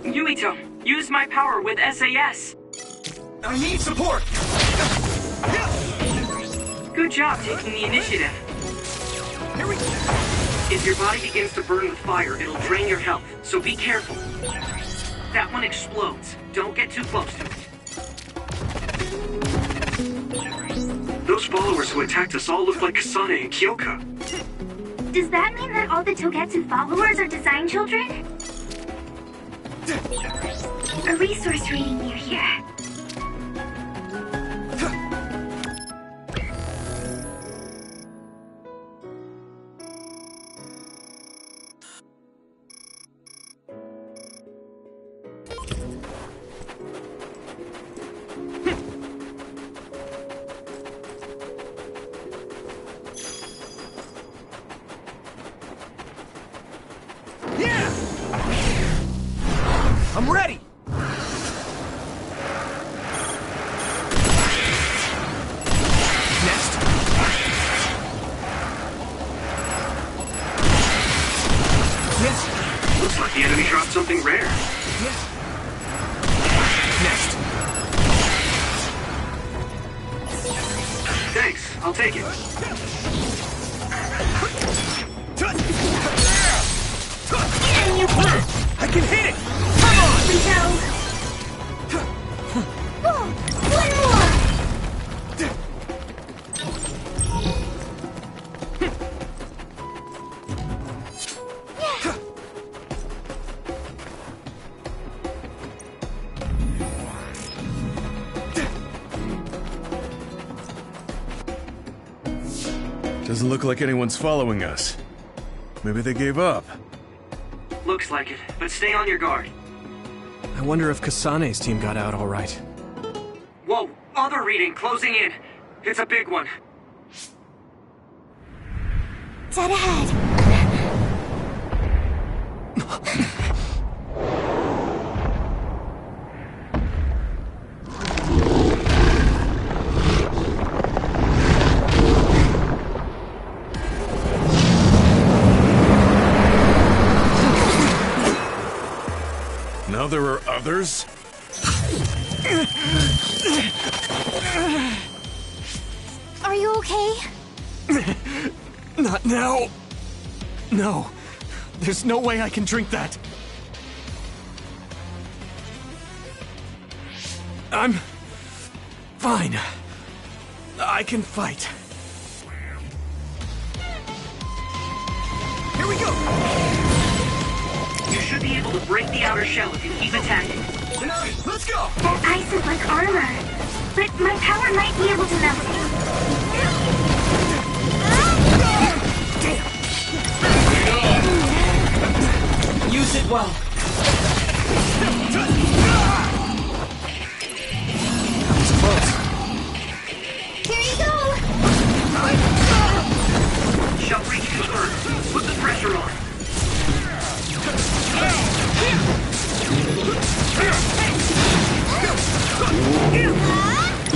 Yuito, use my power with SAS. I need support! Good job taking the initiative. Here we go! If your body begins to burn with fire, it'll drain your health, so be careful. That one explodes. Don't get too close to it. Those followers who attacked us all look like Kasane and Kyoka. Does that mean that all the Togetsu followers are design children? A resource reading near here. I'm ready! Next. Yes. Looks like the enemy dropped something rare. Yes. Next. Thanks, I'll take it. I can hit it! Come on! Rito! Oh, one more! Doesn't look like anyone's following us. Maybe they gave up. Looks like it, but stay on your guard. I wonder if Kasane's team got out all right. Whoa, other reading closing in. It's a big one. Dead ahead. Now there are others? Are you okay? Not now. No. There's no way I can drink that. I'm fine. I can fight. Here we go! You should be able to break the outer shell if you keep attacking. Let's go! That ice is like armor, but my power might be able to melt it. Use it well. That was close. pressure on.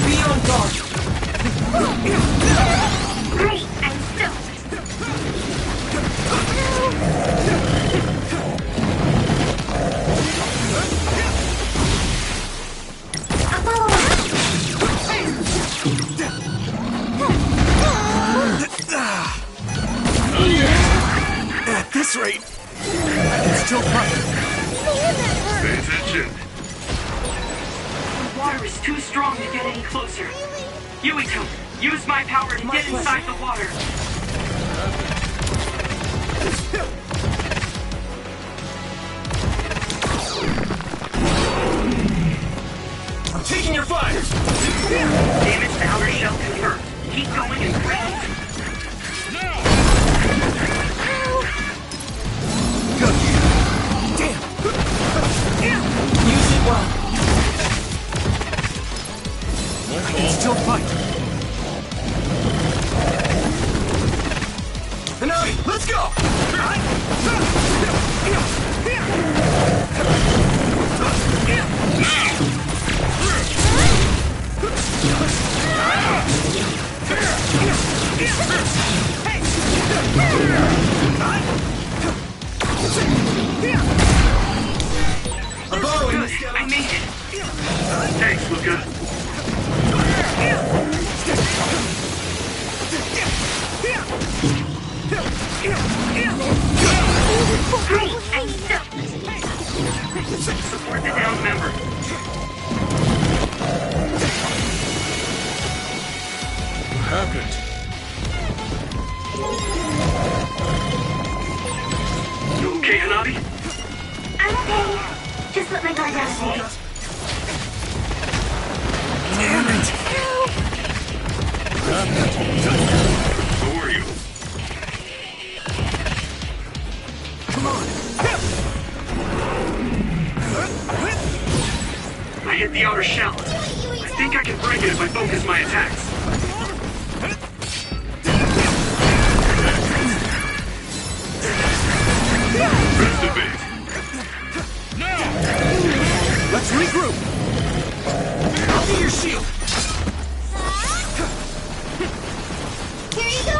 Be on guard. Great, I'm stoked. I'll follow up. At this rate, I can still fight. Pay attention. The water is too strong to get any closer. Yuito, use my power to get inside the water. I'm taking your fire! Damage to outer shell confirmed. Keep going and breathe. Damn! Use it well. I can still fight. Hanabi, let's go! I'm borrowing this. I made it. Thanks, Luca. Great, I'm stoked. Support the downed member. What happened? You okay, Hanabi? I'm okay. Just let my guard down a bit. Damn it! Who are you? Come on! I hit the outer shell. I think I can break it if I focus my attacks. Rest a bit. Let's regroup! I'll be your shield! Here you go!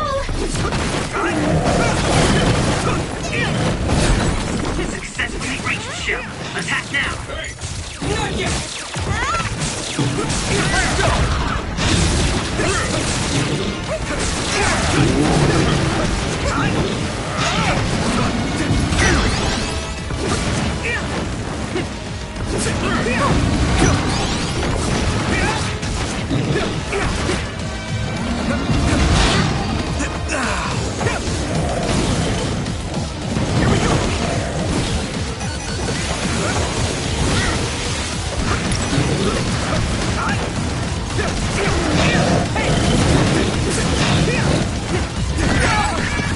Successfully reached shell. Attack now. Not yet.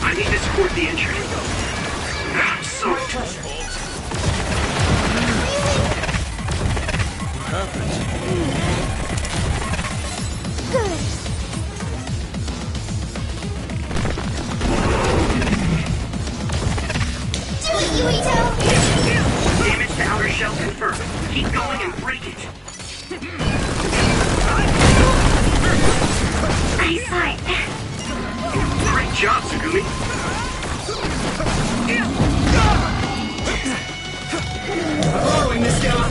I need to support the injured. I'm soaked. What happened? Good. Do it, Yuito! Damage to outer shell confirmed. Keep going and break it. Eyesight. Great job, Tsugumi. Borrowing this guy!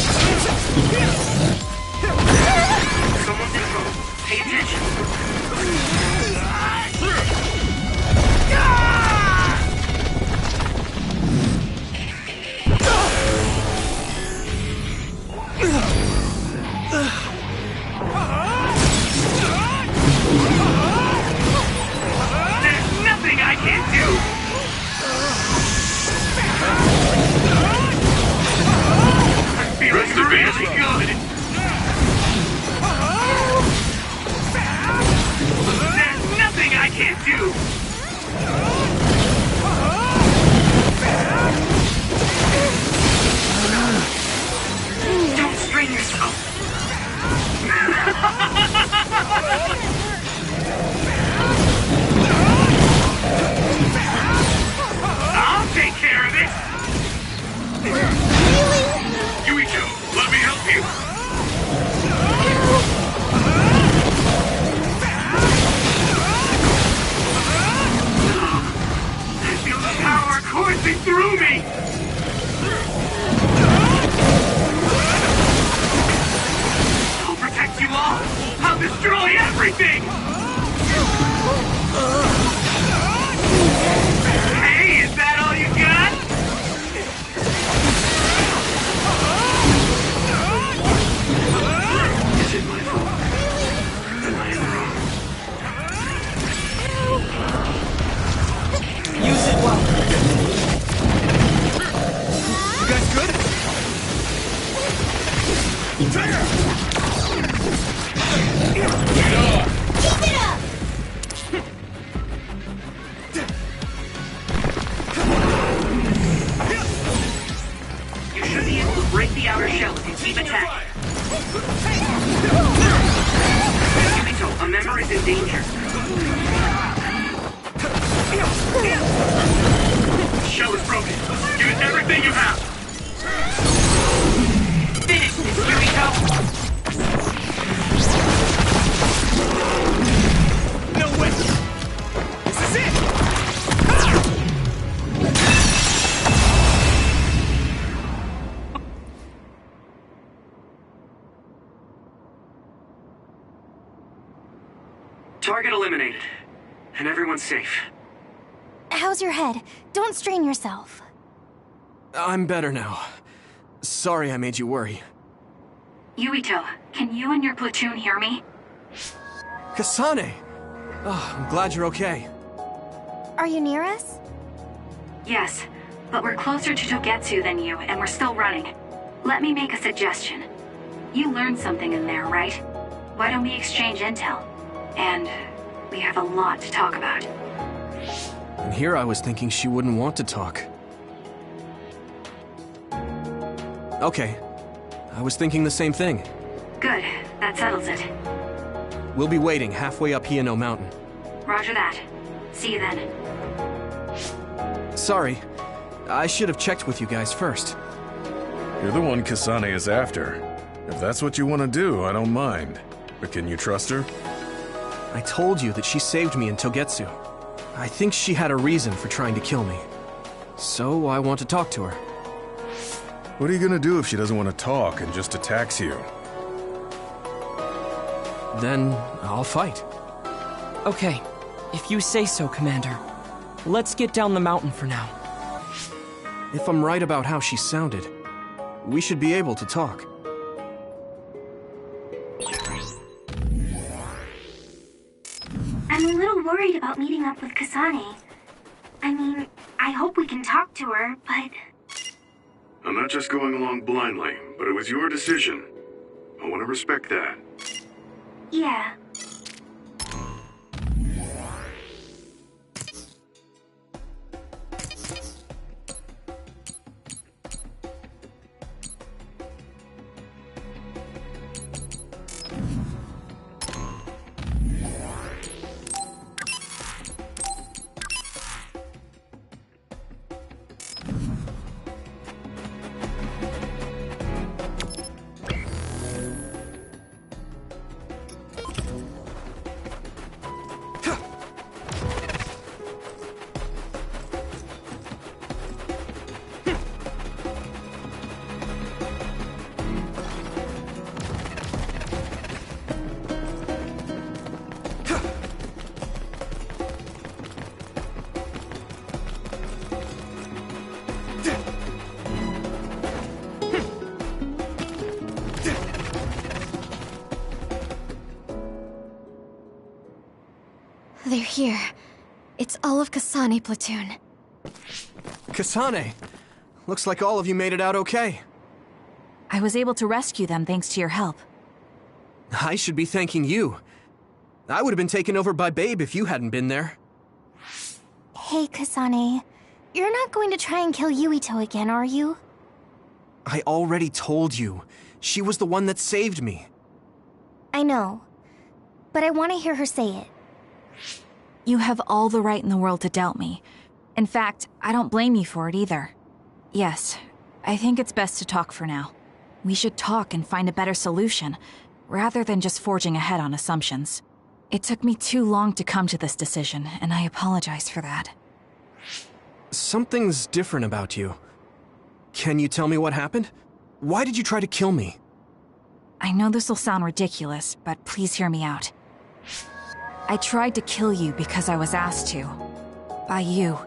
Someone's in trouble. Pay attention. There's nothing I can't do. I'm feeling really good. There's nothing I can't do. Don't strain yourself. Ah! Hey, is that all you got? Is it my fault? Am I in the wrong? Use it well. You guys good? Trigger! Keep it up! You should be able to break the outer shell if you keep attacking. Yumito, a member is in danger. The shell is broken. Give it everything you have. Finish this, Yumito! No way! This is it! Target eliminated. And everyone's safe. How's your head? Don't strain yourself. I'm better now. Sorry I made you worry. Yuito, can you and your platoon hear me? Kasane! Oh, I'm glad you're okay. Are you near us? Yes, but we're closer to Togetsu than you, and we're still running. Let me make a suggestion. You learned something in there, right? Why don't we exchange intel? And we have a lot to talk about. And here I was thinking she wouldn't want to talk. Okay. I was thinking the same thing. Good, that settles it. We'll be waiting halfway up Hiano Mountain. Roger that. See you then. Sorry. I should have checked with you guys first. You're the one Kasane is after. If that's what you want to do, I don't mind. But can you trust her? I told you that she saved me in Togetsu. I think she had a reason for trying to kill me. So I want to talk to her. What are you gonna do if she doesn't want to talk and just attacks you? Then I'll fight. Okay, if you say so, Commander. Let's get down the mountain for now. If I'm right about how she sounded, we should be able to talk. I'm a little worried about meeting up with Kasane. I mean, I hope we can talk to her, but... I'm not just going along blindly, but it was your decision. I want to respect that. yeah. They're here. It's all of Kasane platoon. Kasane! Looks like all of you made it out okay. I was able to rescue them thanks to your help. I should be thanking you. I would have been taken over by Babe if you hadn't been there. Hey, Kasane. You're not going to try and kill Yuito again, are you? I already told you. She was the one that saved me. I know. But I want to hear her say it. You have all the right in the world to doubt me. In fact, I don't blame you for it either. Yes, I think it's best to talk for now. We should talk and find a better solution, rather than just forging ahead on assumptions. It took me too long to come to this decision, and I apologize for that. Something's different about you. Can you tell me what happened? Why did you try to kill me? I know this will sound ridiculous, but please hear me out. I tried to kill you because I was asked to. By you.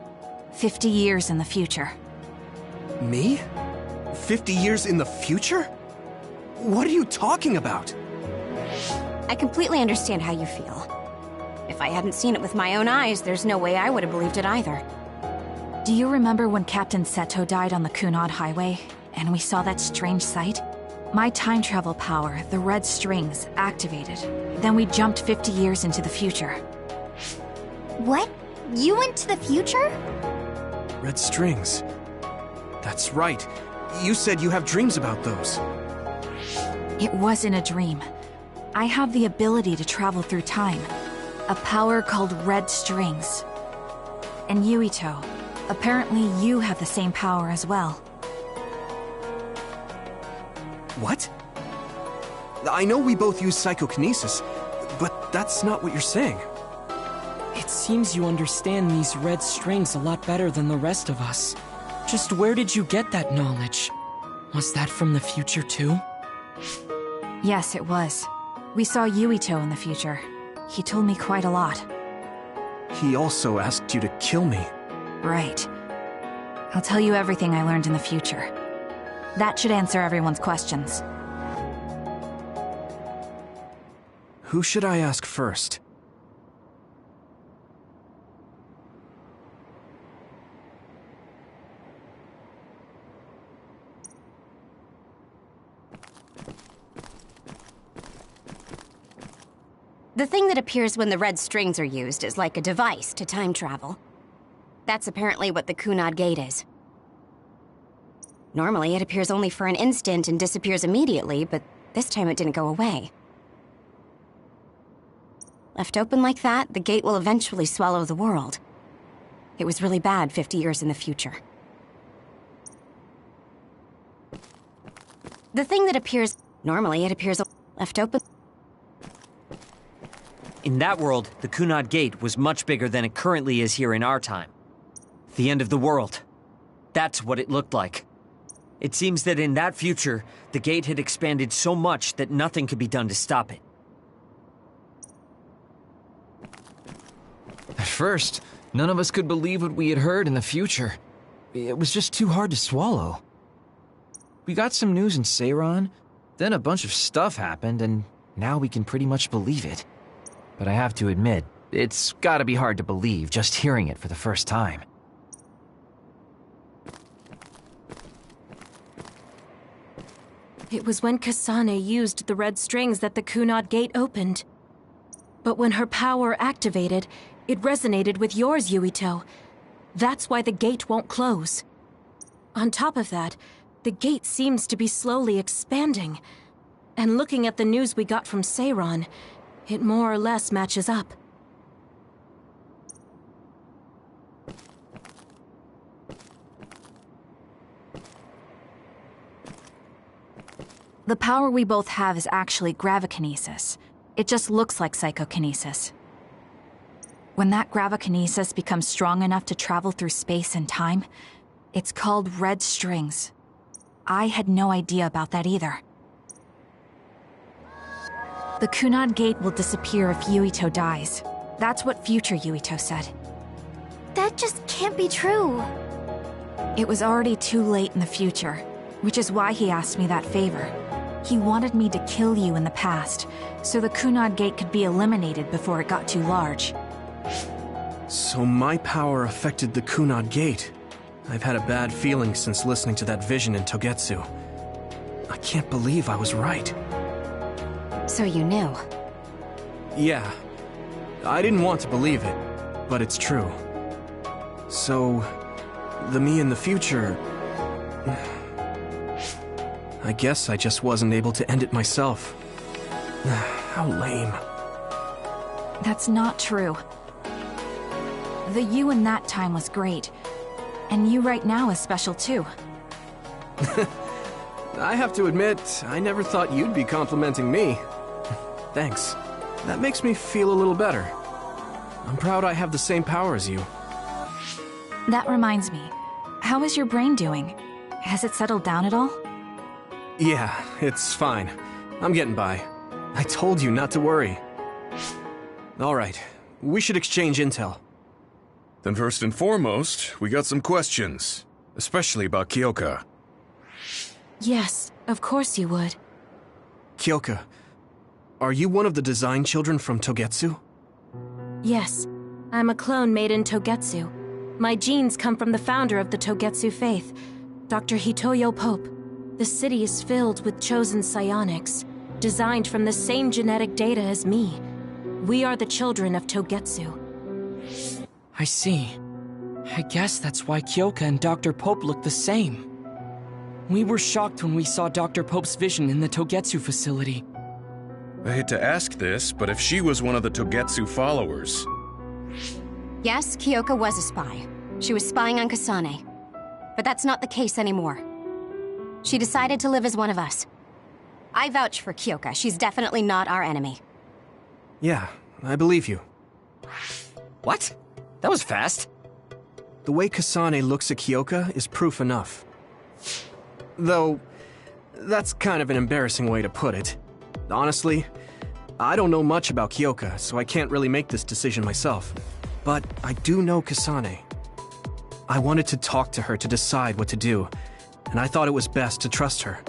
50 years in the future. Me? 50 years in the future? What are you talking about? I completely understand how you feel. If I hadn't seen it with my own eyes, there's no way I would have believed it either. Do you remember when Captain Seto died on the Kunad Highway, and we saw that strange sight? My time travel power, the red strings, activated. Then we jumped 50 years into the future. What? You went to the future? Red strings. That's right. You said you have dreams about those. It wasn't a dream. I have the ability to travel through time. A power called red strings. And Yuito, apparently you have the same power as well. What? I know we both use psychokinesis, but that's not what you're saying. It seems you understand these red strings a lot better than the rest of us. Just where did you get that knowledge? Was that from the future too? Yes, it was. We saw Yuito in the future. He told me quite a lot. He also asked you to kill me. Right. I'll tell you everything I learned in the future. That should answer everyone's questions. Who should I ask first? The thing that appears when the red strings are used is like a device to time travel. That's apparently what the Kunad Gate is. Normally, it appears only for an instant and disappears immediately, but this time it didn't go away. Left open like that, the gate will eventually swallow the world. It was really bad 50 years in the future. The thing that appears... Normally, it appears left open... In that world, the Kunad Gate was much bigger than it currently is here in our time. The end of the world. That's what it looked like. It seems that in that future, the gate had expanded so much that nothing could be done to stop it. At first, none of us could believe what we had heard in the future. It was just too hard to swallow. We got some news in Seiran, then a bunch of stuff happened, and now we can pretty much believe it. But I have to admit, it's gotta be hard to believe just hearing it for the first time. It was when Kasane used the red strings that the Kunad Gate opened. But when her power activated, it resonated with yours, Yuito. That's why the gate won't close. On top of that, the gate seems to be slowly expanding. And looking at the news we got from Seiran, it more or less matches up. The power we both have is actually gravikinesis. It just looks like psychokinesis. When that gravikinesis becomes strong enough to travel through space and time, it's called red strings. I had no idea about that either. The Kunad Gate will disappear if Yuito dies. That's what future Yuito said. That just can't be true. It was already too late in the future, which is why he asked me that favor. He wanted me to kill you in the past, so the Kunad Gate could be eliminated before it got too large. So my power affected the Kunad Gate. I've had a bad feeling since listening to that vision in Togetsu. I can't believe I was right. So you knew? Yeah. I didn't want to believe it, but it's true. So, the me in the future... I guess I just wasn't able to end it myself. How lame. That's not true. The you in that time was great. And you right now is special too. I have to admit, I never thought you'd be complimenting me. Thanks. That makes me feel a little better. I'm proud I have the same power as you. That reminds me. How is your brain doing? Has it settled down at all? Yeah, it's fine. I'm getting by. I told you not to worry. Alright, we should exchange intel. Then first and foremost, we got some questions. Especially about Kyoka. Yes, of course you would. Kyoka, are you one of the design children from Togetsu? Yes, I'm a clone made in Togetsu. My genes come from the founder of the Togetsu faith, Dr. Hitoyo Pope. The city is filled with chosen psionics, designed from the same genetic data as me. We are the children of Togetsu. I see. I guess that's why Kyoka and Dr. Pope look the same. We were shocked when we saw Dr. Pope's vision in the Togetsu facility. I hate to ask this, but if she was one of the Togetsu followers... Yes, Kyoka was a spy. She was spying on Kasane. But that's not the case anymore. She decided to live as one of us. I vouch for Kyoka. She's definitely not our enemy. Yeah, I believe you. What? That was fast. The way Kasane looks at Kyoka is proof enough. Though, that's kind of an embarrassing way to put it. Honestly, I don't know much about Kyoka, so I can't really make this decision myself. But I do know Kasane. I wanted to talk to her to decide what to do, and I thought it was best to trust her.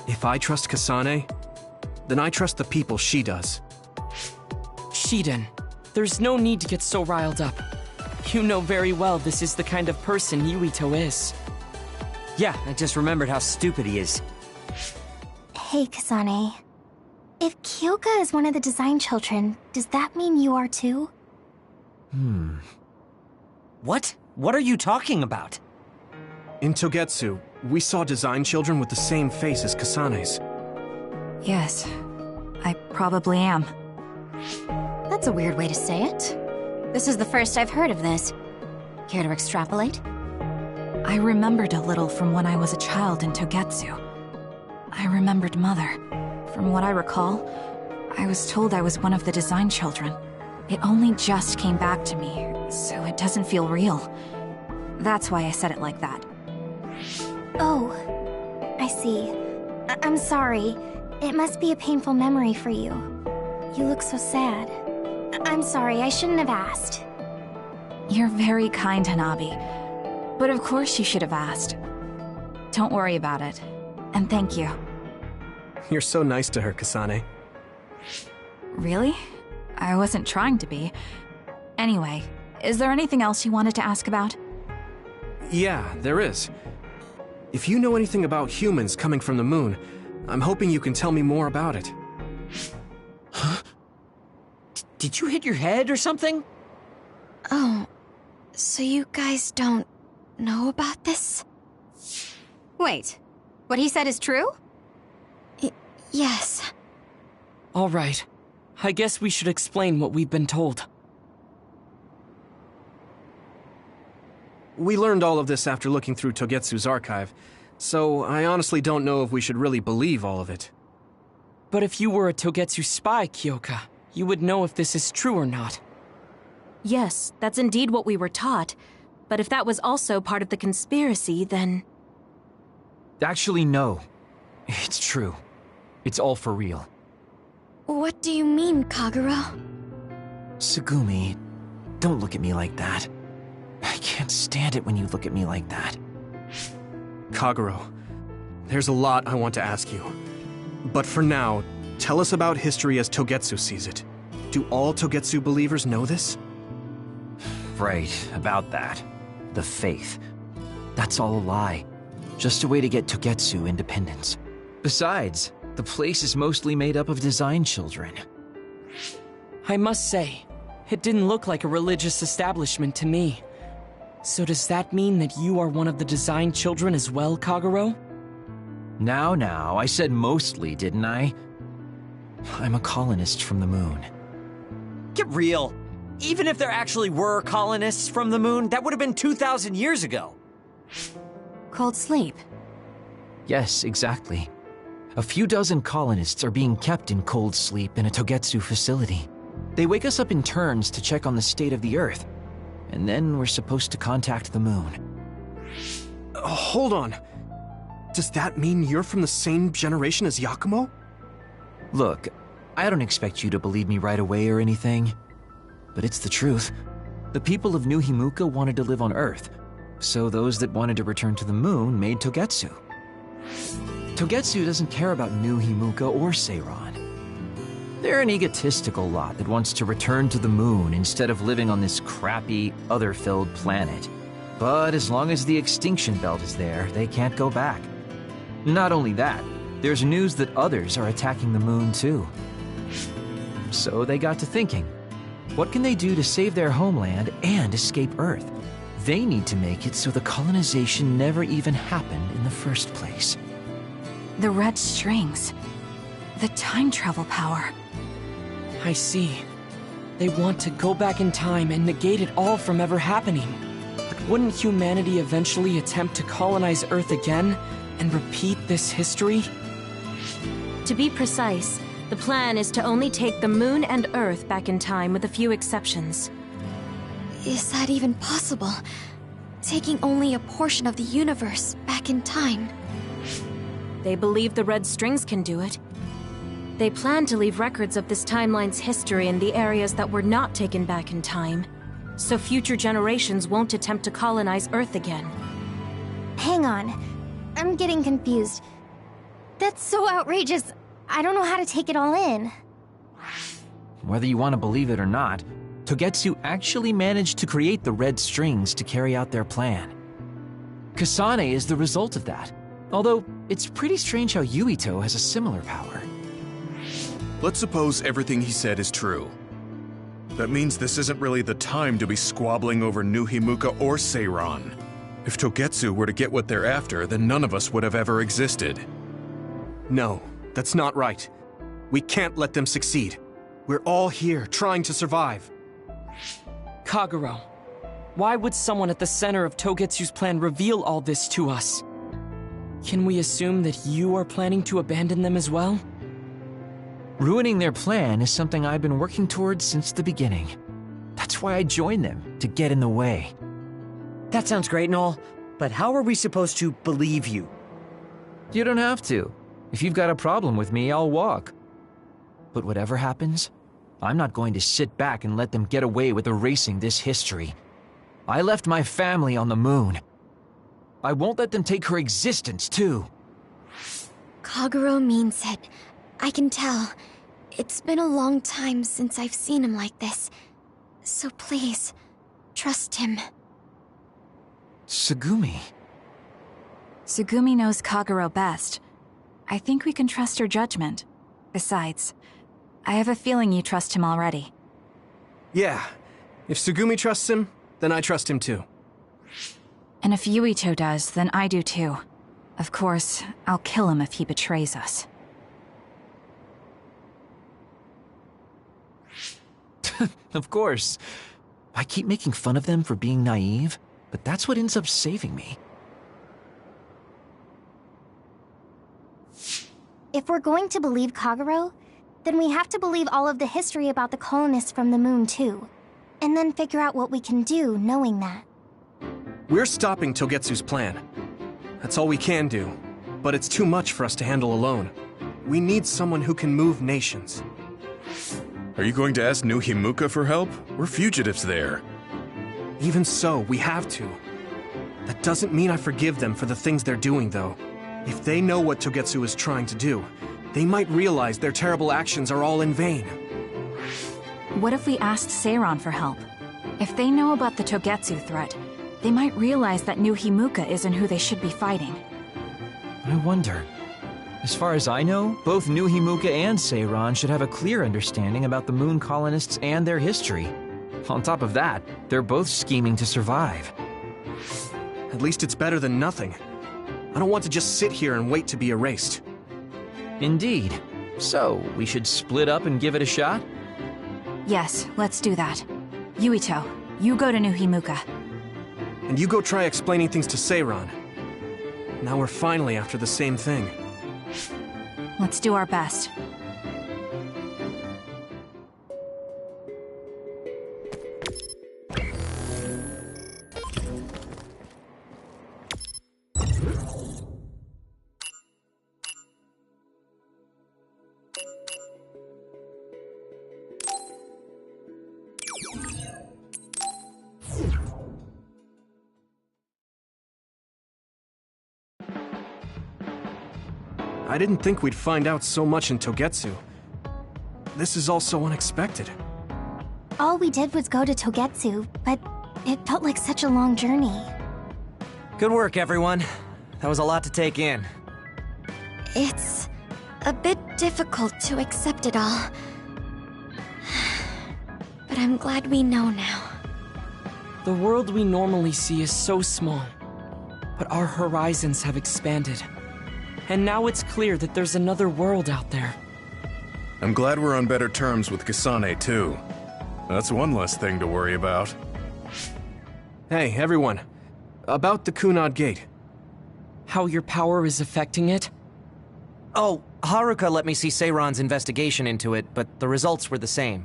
If I trust Kasane, then I trust the people she does. Shiden, there's no need to get so riled up. You know very well this is the kind of person Yuito is. Yeah, I just remembered how stupid he is. Hey, Kasane. If Kyoka is one of the design children, does that mean you are too? What? What are you talking about? In Togetsu, we saw design children with the same face as Kasane's. Yes, I probably am. That's a weird way to say it. This is the first I've heard of this. Care to extrapolate? I remembered a little from when I was a child in Togetsu. I remembered Mother. From what I recall, I was told I was one of the design children. It only just came back to me, so it doesn't feel real. That's why I said it like that. Oh, I see. I'm sorry. It must be a painful memory for you. You look so sad. I'm sorry, I shouldn't have asked. You're very kind, Hanabi. But of course you should have asked. Don't worry about it. And thank you. You're so nice to her, Kasane. Really? I wasn't trying to be. Anyway, is there anything else you wanted to ask about? Yeah, there is. If you know anything about humans coming from the moon, I'm hoping you can tell me more about it. Huh? Did you hit your head or something? Oh, so you guys don't know about this? Wait, what he said is true? Yes. All right. I guess we should explain what we've been told. We learned all of this after looking through Togetsu's archive, so I honestly don't know if we should really believe all of it. But if you were a Togetsu spy, Kyoka, you would know if this is true or not. Yes, that's indeed what we were taught. But if that was also part of the conspiracy, then... Actually, no. It's true. It's all for real. What do you mean, Kagura? Tsugumi, don't look at me like that. I can't stand it when you look at me like that. Kaguro, there's a lot I want to ask you. But for now, tell us about history as Togetsu sees it. Do all Togetsu believers know this? Right, about that. The faith. That's all a lie. Just a way to get Togetsu independence. Besides, the place is mostly made up of design children. I must say, it didn't look like a religious establishment to me. So does that mean that you are one of the design children as well, Kaguro? Now, I said mostly, didn't I? I'm a colonist from the moon. Get real. Even if there actually were colonists from the moon, that would have been 2,000 years ago. Cold sleep. Yes, exactly. A few dozen colonists are being kept in cold sleep in a Togetsu facility. They wake us up in turns to check on the state of the Earth, and then we're supposed to contact the moon. Hold on. Does that mean you're from the same generation as Yakumo? Look, I don't expect you to believe me right away or anything, but it's the truth. The people of New Himuka wanted to live on Earth, so those that wanted to return to the moon made Togetsu. Togetsu doesn't care about New Himuka or Seiran. They're an egotistical lot that wants to return to the moon instead of living on this crappy, other-filled planet. But as long as the extinction belt is there, they can't go back. Not only that, there's news that others are attacking the moon too. So they got to thinking, what can they do to save their homeland and escape Earth? They need to make it so the colonization never even happened in the first place. The red strings. The time travel power. I see. They want to go back in time and negate it all from ever happening. But wouldn't humanity eventually attempt to colonize Earth again and repeat this history? To be precise, the plan is to only take the moon and Earth back in time with a few exceptions. Is that even possible? Taking only a portion of the universe back in time? They believe the red strings can do it. They plan to leave records of this timeline's history in the areas that were not taken back in time, so future generations won't attempt to colonize Earth again. Hang on. I'm getting confused. That's so outrageous. I don't know how to take it all in. Whether you want to believe it or not, Togetsu actually managed to create the red strings to carry out their plan. Kasane is the result of that, although it's pretty strange how Yuito has a similar power. Let's suppose everything he said is true. That means this isn't really the time to be squabbling over New Himuka or Seiran. If Togetsu were to get what they're after, then none of us would have ever existed. No, that's not right. We can't let them succeed. We're all here, trying to survive. Kagero, why would someone at the center of Togetsu's plan reveal all this to us? Can we assume that you are planning to abandon them as well? Ruining their plan is something I've been working towards since the beginning. That's why I joined them, to get in the way. That sounds great and all, but how are we supposed to believe you? You don't have to. If you've got a problem with me, I'll walk. But whatever happens, I'm not going to sit back and let them get away with erasing this history. I left my family on the moon. I won't let them take her existence, too. Kagero means it. I can tell. It's been a long time since I've seen him like this. So please, trust him. Tsugumi. Tsugumi knows Kagero best. I think we can trust her judgment. Besides, I have a feeling you trust him already. Yeah. If Tsugumi trusts him, then I trust him too. And if Yuito does, then I do too. Of course, I'll kill him if he betrays us. Of course. I keep making fun of them for being naive, but that's what ends up saving me. If we're going to believe Kagero, then we have to believe all of the history about the colonists from the moon too. And then figure out what we can do knowing that. We're stopping Togetsu's plan. That's all we can do. But it's too much for us to handle alone. We need someone who can move nations. Are you going to ask New Himuka for help? We're fugitives there. Even so, we have to. That doesn't mean I forgive them for the things they're doing, though. If they know what Togetsu is trying to do, they might realize their terrible actions are all in vain. What if we asked Seiran for help? If they know about the Togetsu threat, they might realize that New Himuka isn't who they should be fighting. I wonder. As far as I know, both New Himuka and Seiran should have a clear understanding about the moon colonists and their history. On top of that, they're both scheming to survive. At least it's better than nothing. I don't want to just sit here and wait to be erased. Indeed. So, we should split up and give it a shot? Yes, let's do that. Yuito, you go to New Himuka. And you go try explaining things to Seiran. Now we're finally after the same thing. Let's do our best. I didn't think we'd find out so much in Togetsu. This is all so unexpected. All we did was go to Togetsu, but it felt like such a long journey. Good work, everyone. That was a lot to take in. It's a bit difficult to accept it all. But I'm glad we know now. The world we normally see is so small, but our horizons have expanded. And now it's clear that there's another world out there. I'm glad we're on better terms with Kasane, too. That's one less thing to worry about. Hey, everyone. About the Kunad Gate. How your power is affecting it? Oh, Haruka let me see Seiron's investigation into it, but the results were the same.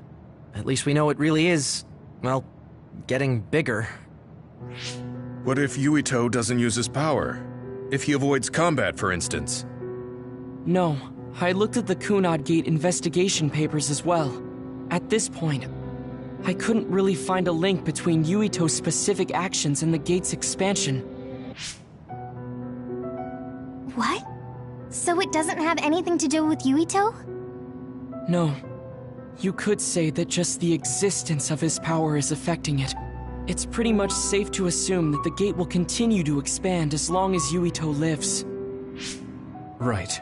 At least we know it really is, well, getting bigger. What if Yuito doesn't use his power? If he avoids combat, for instance? No, I looked at the Kunad Gate investigation papers as well. At this point, I couldn't really find a link between Yuito's specific actions and the gate's expansion. What? So it doesn't have anything to do with Yuito? No. You could say that just the existence of his power is affecting it. It's pretty much safe to assume that the gate will continue to expand as long as Yuito lives. Right.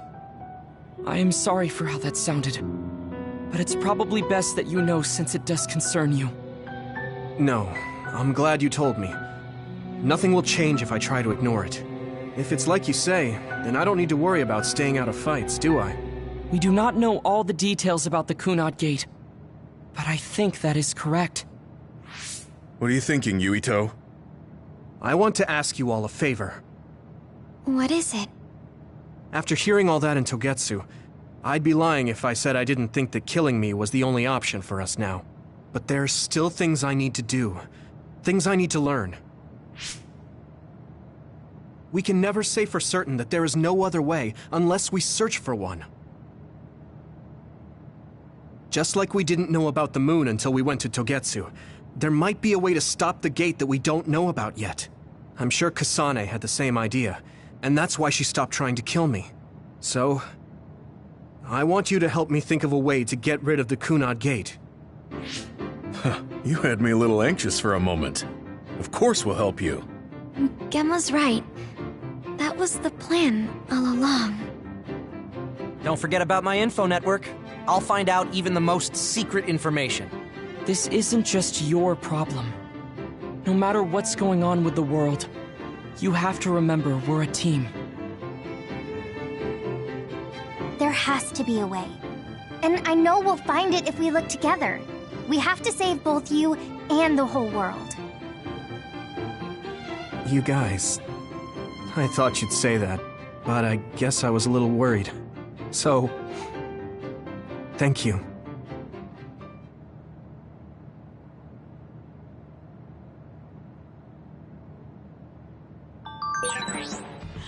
I am sorry for how that sounded, but it's probably best that you know since it does concern you. No, I'm glad you told me. Nothing will change if I try to ignore it. If it's like you say, then I don't need to worry about staying out of fights, do I? We do not know all the details about the Kunad Gate, but I think that is correct. What are you thinking, Yuito? I want to ask you all a favor. What is it? After hearing all that in Togetsu, I'd be lying if I said I didn't think that killing me was the only option for us now. But there's still things I need to do. Things I need to learn. We can never say for certain that there is no other way unless we search for one. Just like we didn't know about the moon until we went to Togetsu, there might be a way to stop the gate that we don't know about yet. I'm sure Kasane had the same idea, and that's why she stopped trying to kill me. So, I want you to help me think of a way to get rid of the Kunad Gate. You had me a little anxious for a moment. Of course we'll help you. Gemma's right. That was the plan all along. Don't forget about my info network. I'll find out even the most secret information. This isn't just your problem. No matter what's going on with the world, you have to remember we're a team. There has to be a way. And I know we'll find it if we look together. We have to save both you and the whole world. You guys... I thought you'd say that, but I guess I was a little worried. So... thank you.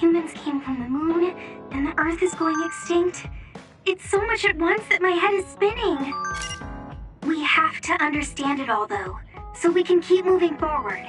Humans came from the moon, and the Earth is going extinct. It's so much at once that my head is spinning. We have to understand it all, though, so we can keep moving forward.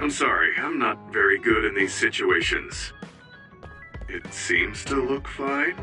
I'm sorry, I'm not very good in these situations. It seems to look fine.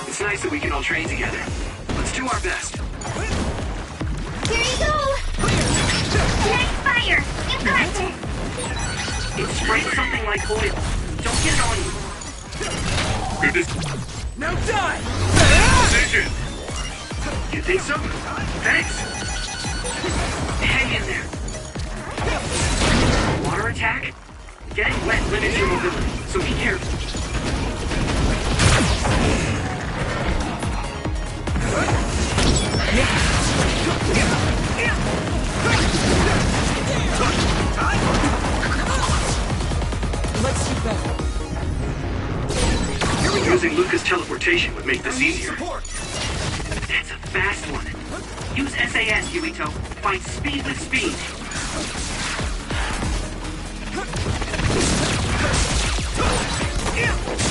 It's nice that we can all train together. Let's do our best. Here you go! Nice fire! You got this! It sprayed something like oil. Don't get it on you. Good. Now die! Decision! You think so? Thanks. Hang in there. Water attack? Getting wet limits your mobility, so be careful. Let's do better. Using Luca's teleportation would make this easier. That's a fast one. Use SAS, Yuito. Find speed with speed.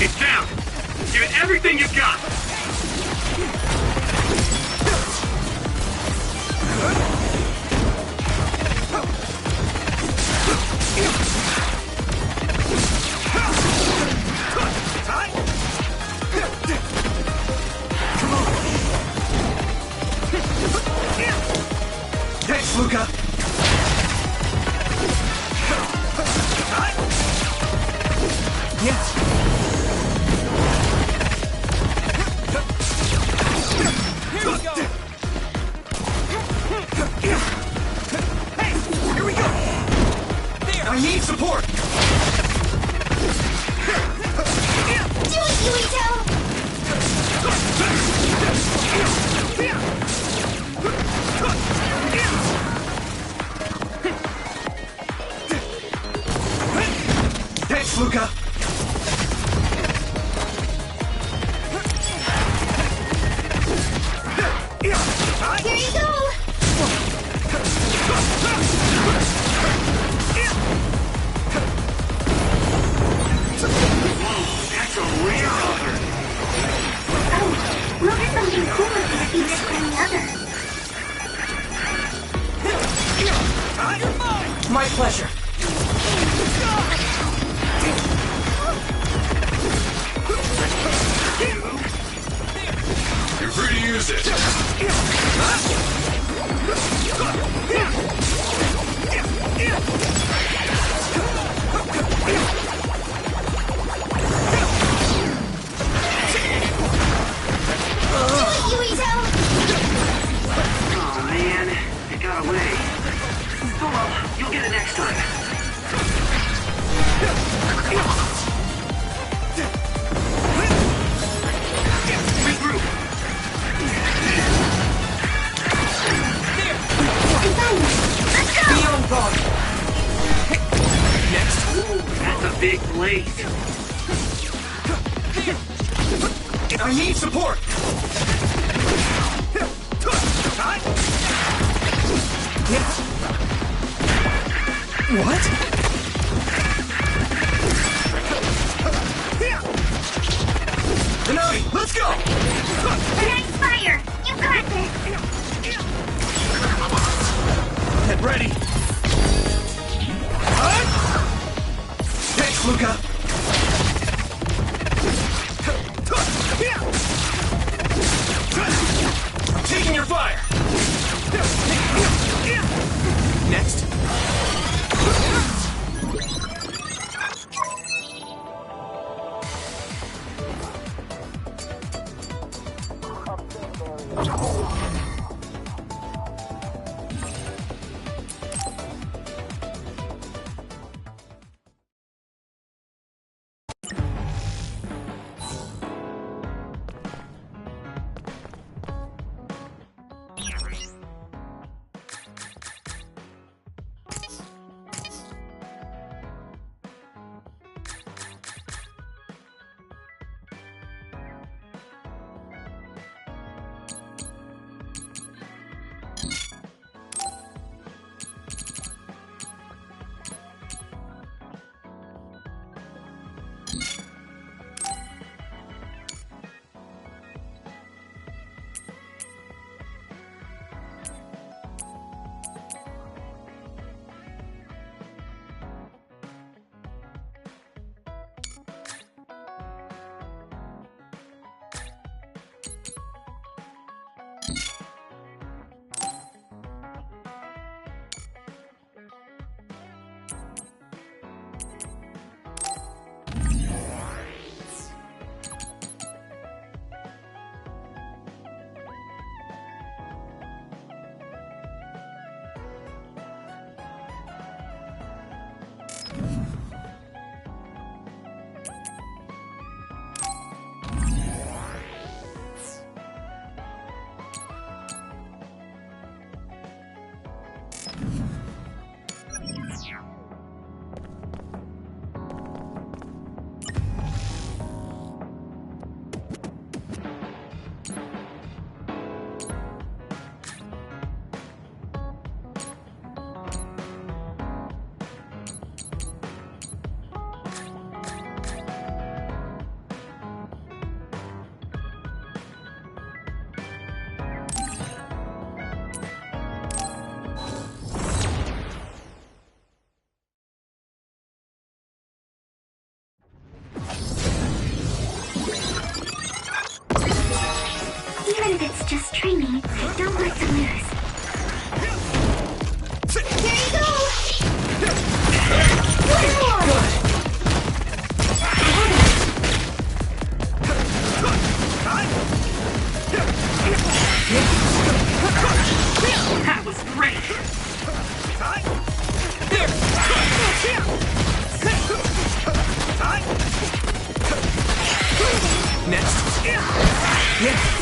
It's down! Give it everything you've got! Thanks, Luca! Yes! Here we go! Hey! Here we go! There! I need support! Do it, Yuito! Thanks, Luca! Here you go! That's a rare offer. Oh, look at something cooler than each and the other. My pleasure. You're free to use it. Oh man, it got away. Oh well, you'll get it next time. Regroup. Be on guard. Next. Ooh, that's a big blaze. I need support! What? Hanami, let's go! Nice fire! You got this! Get ready! Thanks, Luca! I'm taking your fire! Next. Even if it's just training, I don't like to lose. Here you go! One more! That was great! Next. Yeah.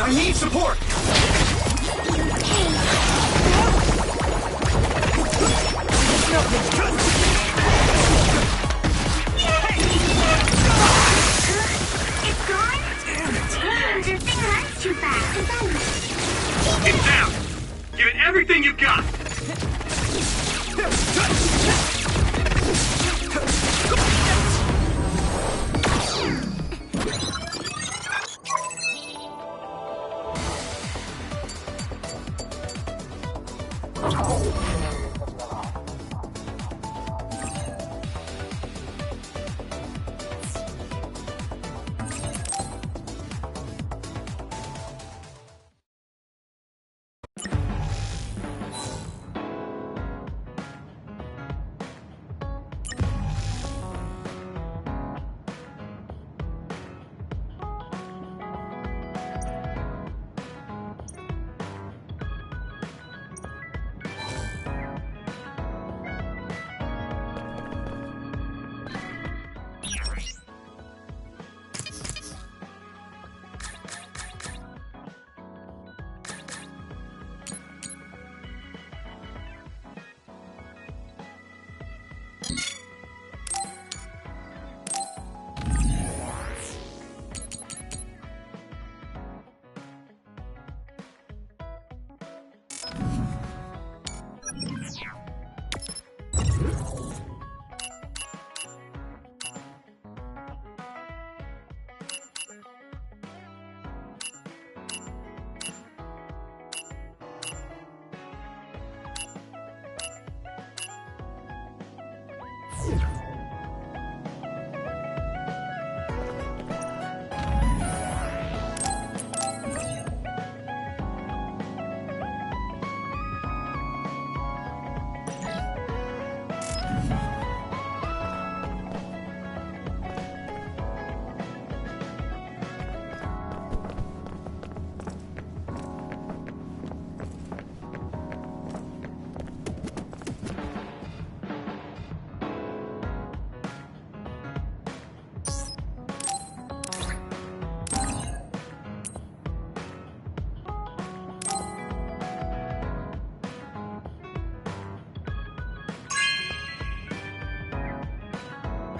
I need support! It's gone? Damn, this thing runs too fast. It's down! Give it everything you've got!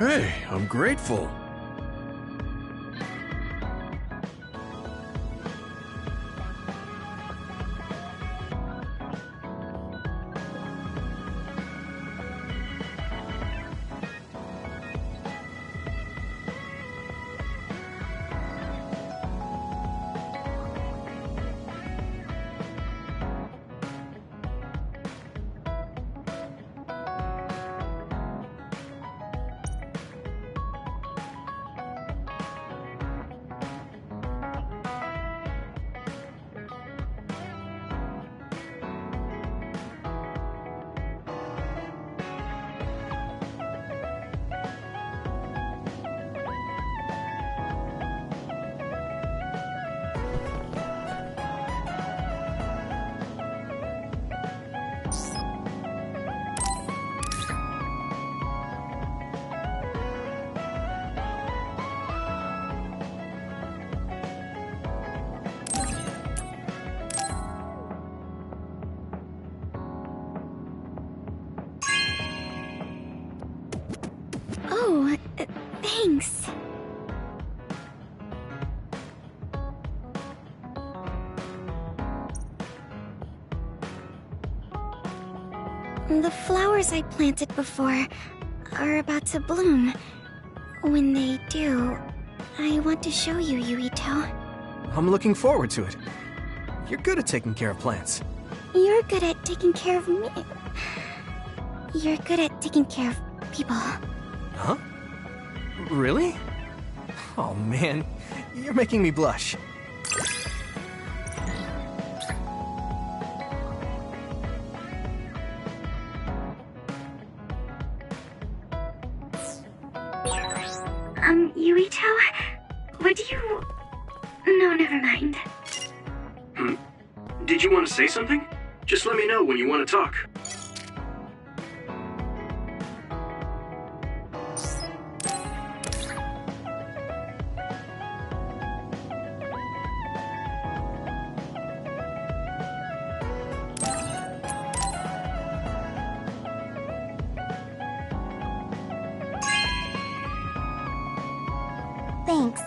Hey, I'm grateful. Oh, thanks. The flowers I planted before are about to bloom. When they do, I want to show you, Yuito. I'm looking forward to it. You're good at taking care of plants. You're good at taking care of me. You're good at taking care of people. Huh? Really? Oh man, you're making me blush. Yuito? Would you... No, never mind. Did you want to say something? Just let me know when you want to talk. Thanks.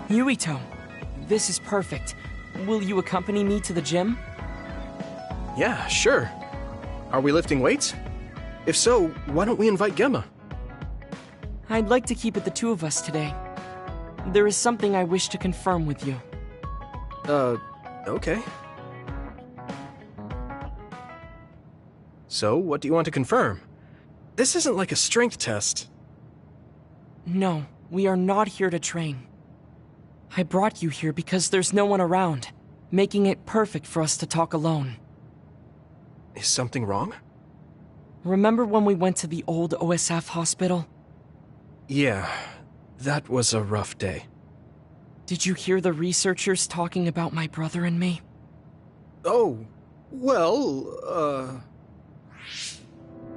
Yuito, this is perfect. Will you accompany me to the gym? Yeah, sure. Are we lifting weights? If so, why don't we invite Gemma? I'd like to keep it the two of us today. There is something I wish to confirm with you. Okay. So, what do you want to confirm? This isn't like a strength test. No, we are not here to train. I brought you here because there's no one around, making it perfect for us to talk alone. Is something wrong? Remember when we went to the old OSF hospital? Yeah, that was a rough day. Did you hear the researchers talking about my brother and me? Oh, well,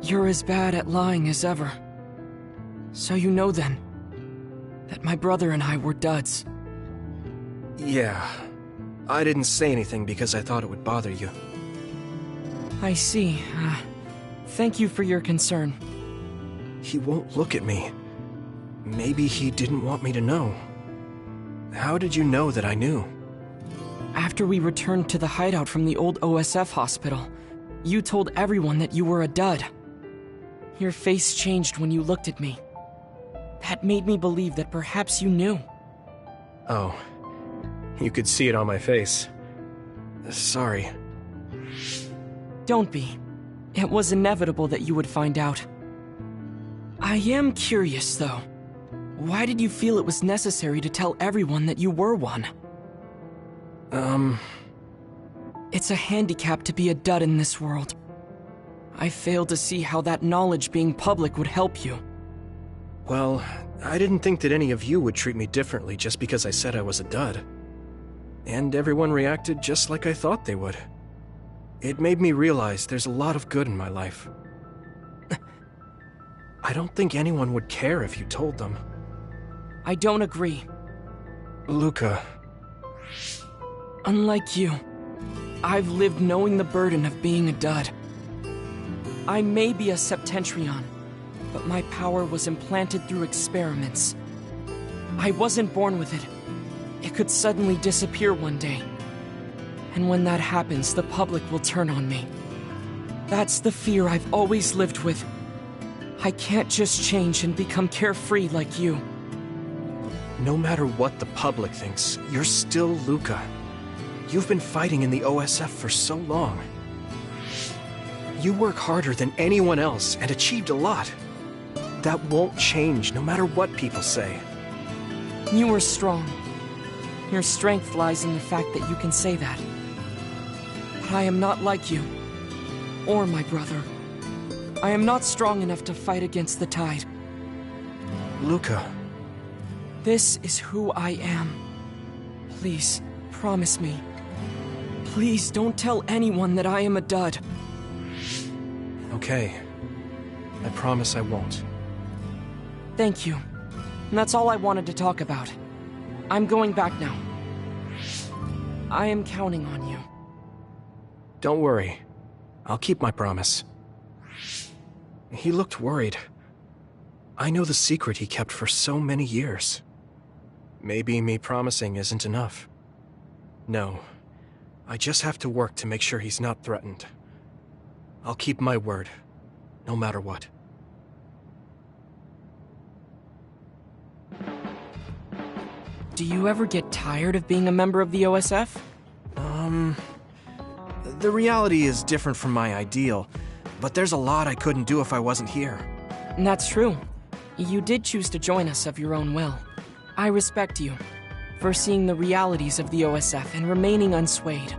You're as bad at lying as ever. So you know then, that my brother and I were duds. Yeah. I didn't say anything because I thought it would bother you. I see. Thank you for your concern. He won't look at me. Maybe he didn't want me to know. How did you know that I knew? After we returned to the hideout from the old OSF hospital, you told everyone that you were a dud. Your face changed when you looked at me. That made me believe that perhaps you knew. Oh. You could see it on my face. Sorry. Don't be. It was inevitable that you would find out. I am curious, though. Why did you feel it was necessary to tell everyone that you were one? It's a handicap to be a dud in this world. I fail to see how that knowledge being public would help you. Well, I didn't think that any of you would treat me differently just because I said I was a dud. And everyone reacted just like I thought they would. It made me realize there's a lot of good in my life. I don't think anyone would care if you told them. I don't agree. Luca. Unlike you, I've lived knowing the burden of being a dud. I may be a Septentrion, but my power was implanted through experiments. I wasn't born with it. It could suddenly disappear one day. And when that happens, the public will turn on me. That's the fear I've always lived with. I can't just change and become carefree like you. No matter what the public thinks, you're still Luca. You've been fighting in the OSF for so long. You work harder than anyone else and achieved a lot. That won't change no matter what people say. You are strong. Your strength lies in the fact that you can say that. But I am not like you, or my brother. I am not strong enough to fight against the tide. Luca. This is who I am. Please, promise me. Please don't tell anyone that I am a dud. Okay. I promise I won't. Thank you. And that's all I wanted to talk about. I'm going back now. I am counting on you. Don't worry. I'll keep my promise. He looked worried. I know the secret he kept for so many years. Maybe me promising isn't enough. No. I just have to work to make sure he's not threatened. I'll keep my word, no matter what. Do you ever get tired of being a member of the OSF? The reality is different from my ideal, but there's a lot I couldn't do if I wasn't here. That's true. You did choose to join us of your own will. I respect you for seeing the realities of the OSF and remaining unswayed.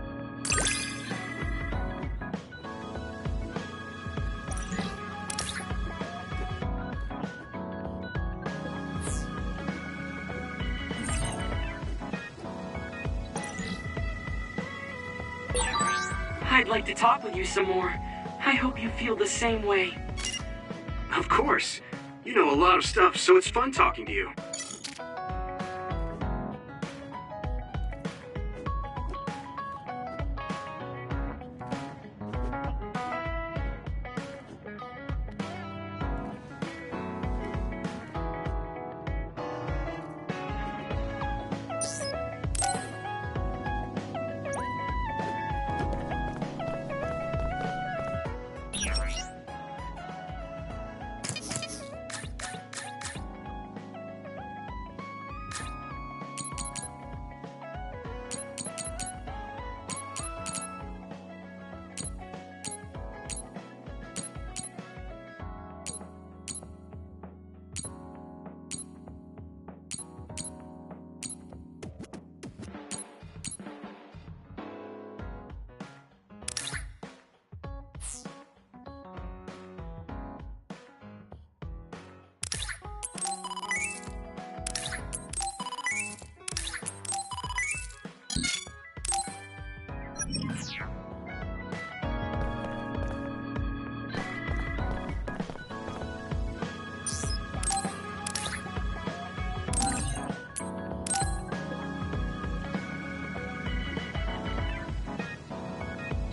I'd like to talk with you some more. I hope you feel the same way. Of course. You know a lot of stuff, so it's fun talking to you.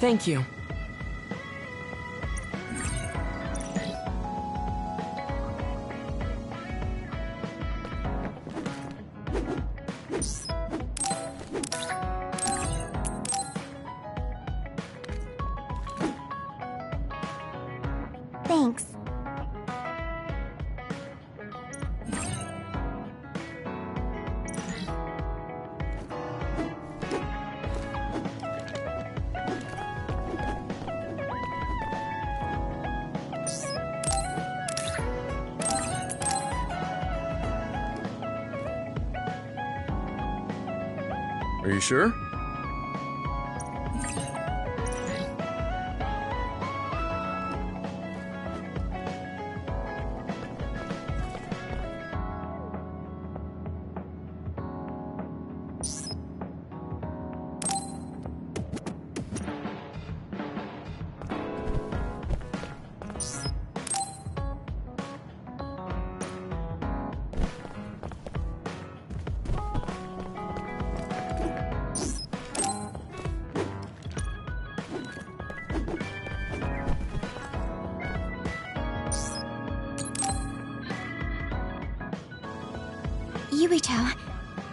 Thank you. Thanks. Are you sure? Yuito,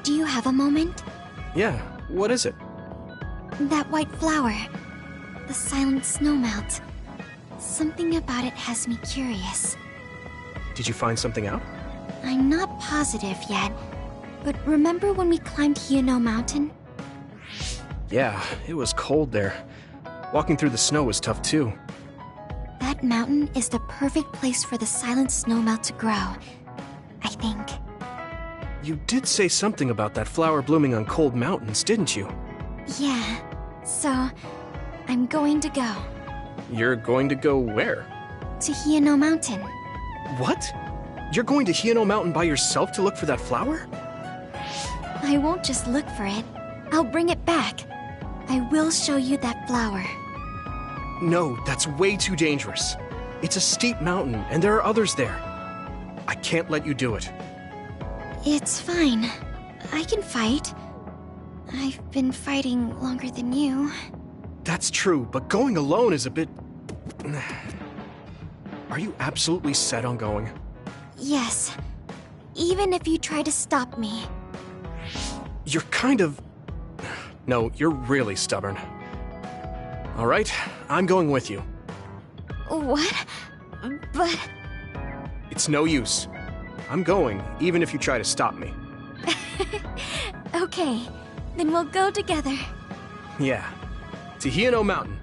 do you have a moment? Yeah, what is it? That white flower. The silent snowmelt. Something about it has me curious. Did you find something out? I'm not positive yet, but remember when we climbed Hino Mountain? Yeah, it was cold there. Walking through the snow was tough too. That mountain is the perfect place for the silent snowmelt to grow, I think. You did say something about that flower blooming on cold mountains, didn't you? Yeah, so I'm going to go. You're going to go where? To Hino Mountain. What? You're going to Hino Mountain by yourself to look for that flower? I won't just look for it. I'll bring it back. I will show you that flower. No, that's way too dangerous. It's a steep mountain, and there are others there. I can't let you do it. It's fine. I can fight. I've been fighting longer than you. That's true, but going alone is a bit... Are you absolutely set on going? Yes. Even if you try to stop me. You're kind of... No, you're really stubborn. All right, I'm going with you. What? But... It's no use. I'm going, even if you try to stop me. Okay, then we'll go together. Yeah, to Hino Mountain.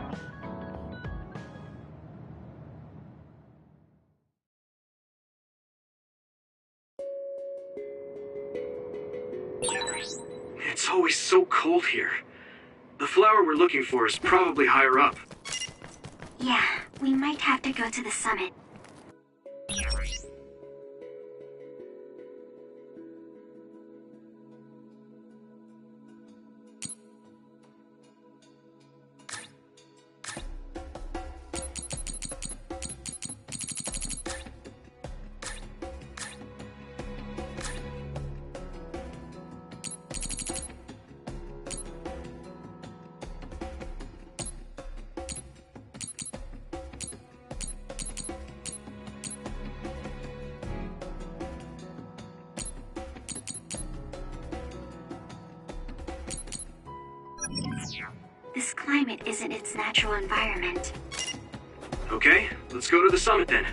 It's always so cold here. The flower we're looking for is probably higher up. Yeah, we might have to go to the summit. This climate isn't its natural environment. Okay, let's go to the summit then.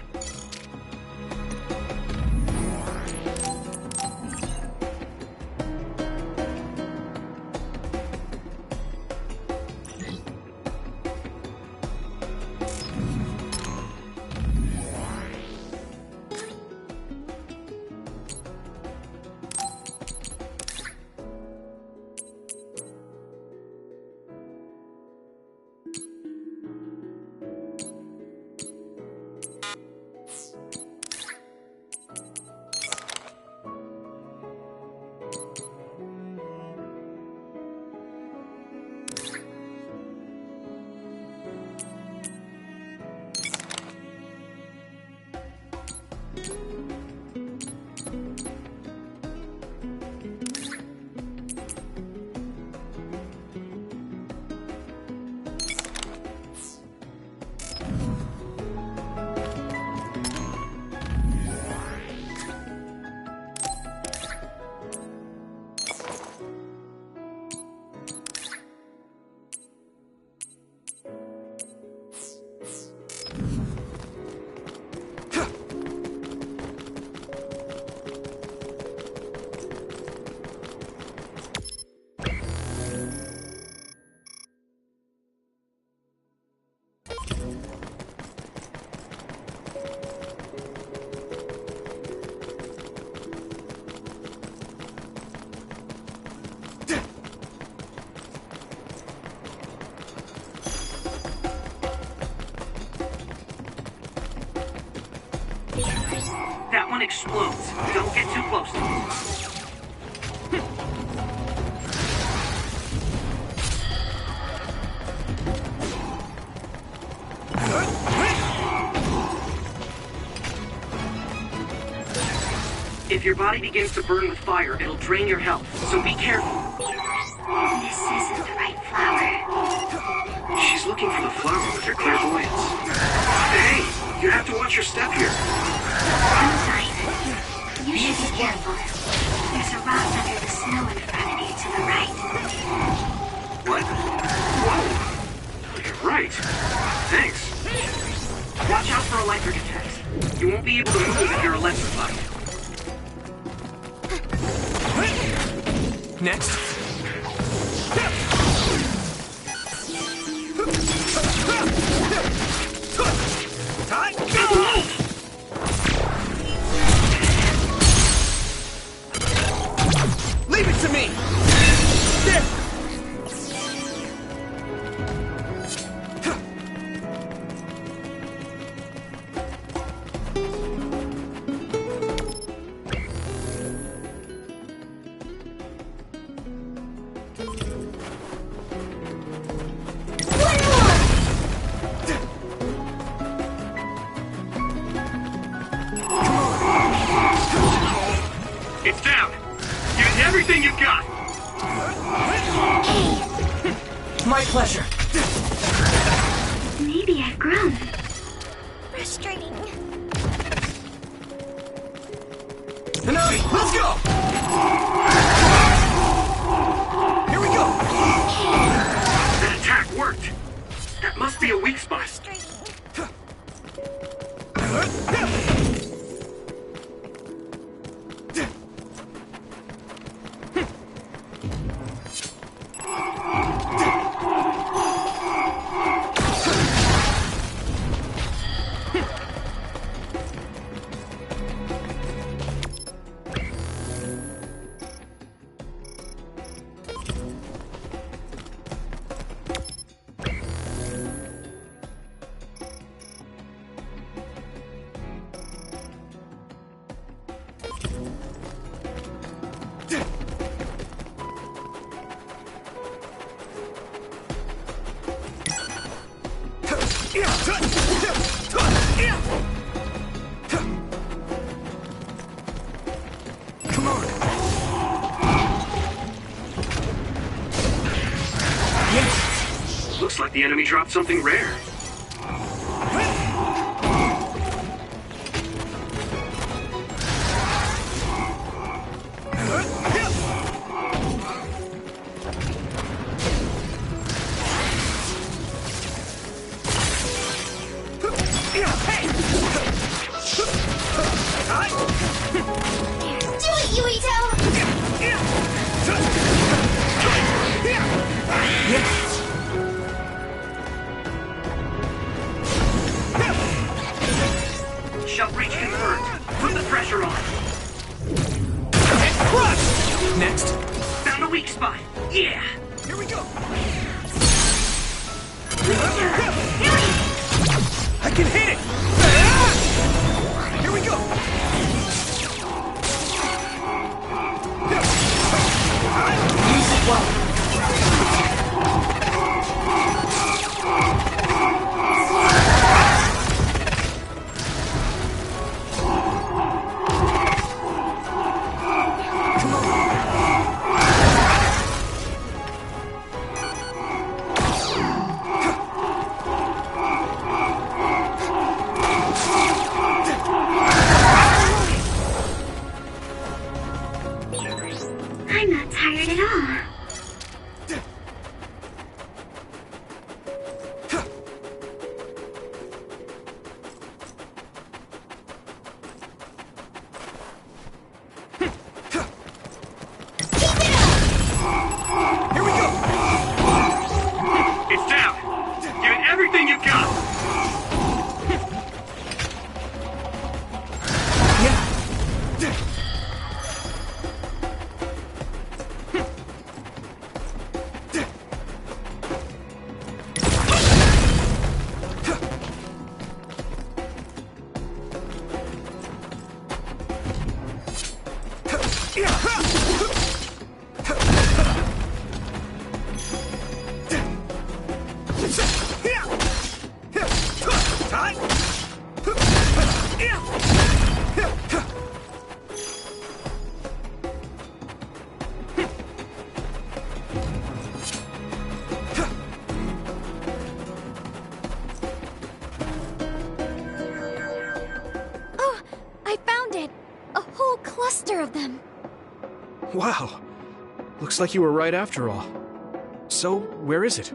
one explodes. Don't get too close to it. If your body begins to burn with fire, it'll drain your health, so be careful. This isn't the right flower. She's looking for the flower with her clairvoyance. Hey, you have to watch your step here. I'm fine. You should be careful. There's a rock under the snow in front of you to the right. What? Whoa! You're right. Thanks. Watch out for electric attacks. You won't be able to move if you're electrified. Next. Leave it to me! There! It's down. Give it everything you've got. My pleasure. Maybe I've grown. Frustrating. Enough! Let's go! Here we go! That attack worked. That must be a weak spot. Come on! Yes! Looks like the enemy dropped something rare. Shell breach confirmed. Put the pressure on. Next. Found a weak spot. Yeah. Here we go! I can hit it! Here we go! Use it well. I'm not tired at all. Here we go! It's down. Give it everything you've got. Wow. Looks like you were right after all. So, where is it?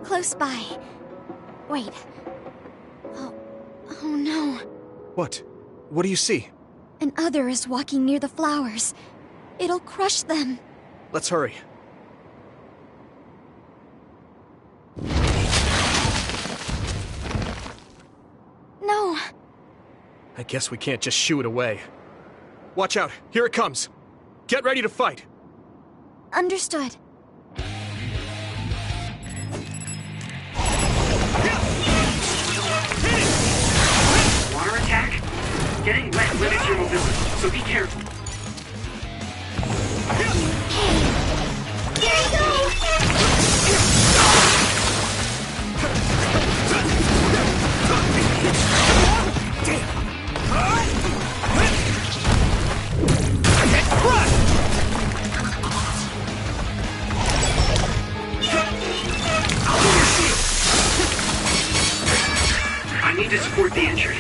Close by. Wait. Oh no. What? What do you see? An other is walking near the flowers. It'll crush them. Let's hurry. No. I guess we can't just shoo it away. Watch out, here it comes. Get ready to fight. Understood. Water attack? Getting wet limits your mobility, so be careful. There you go! I need to support the injured.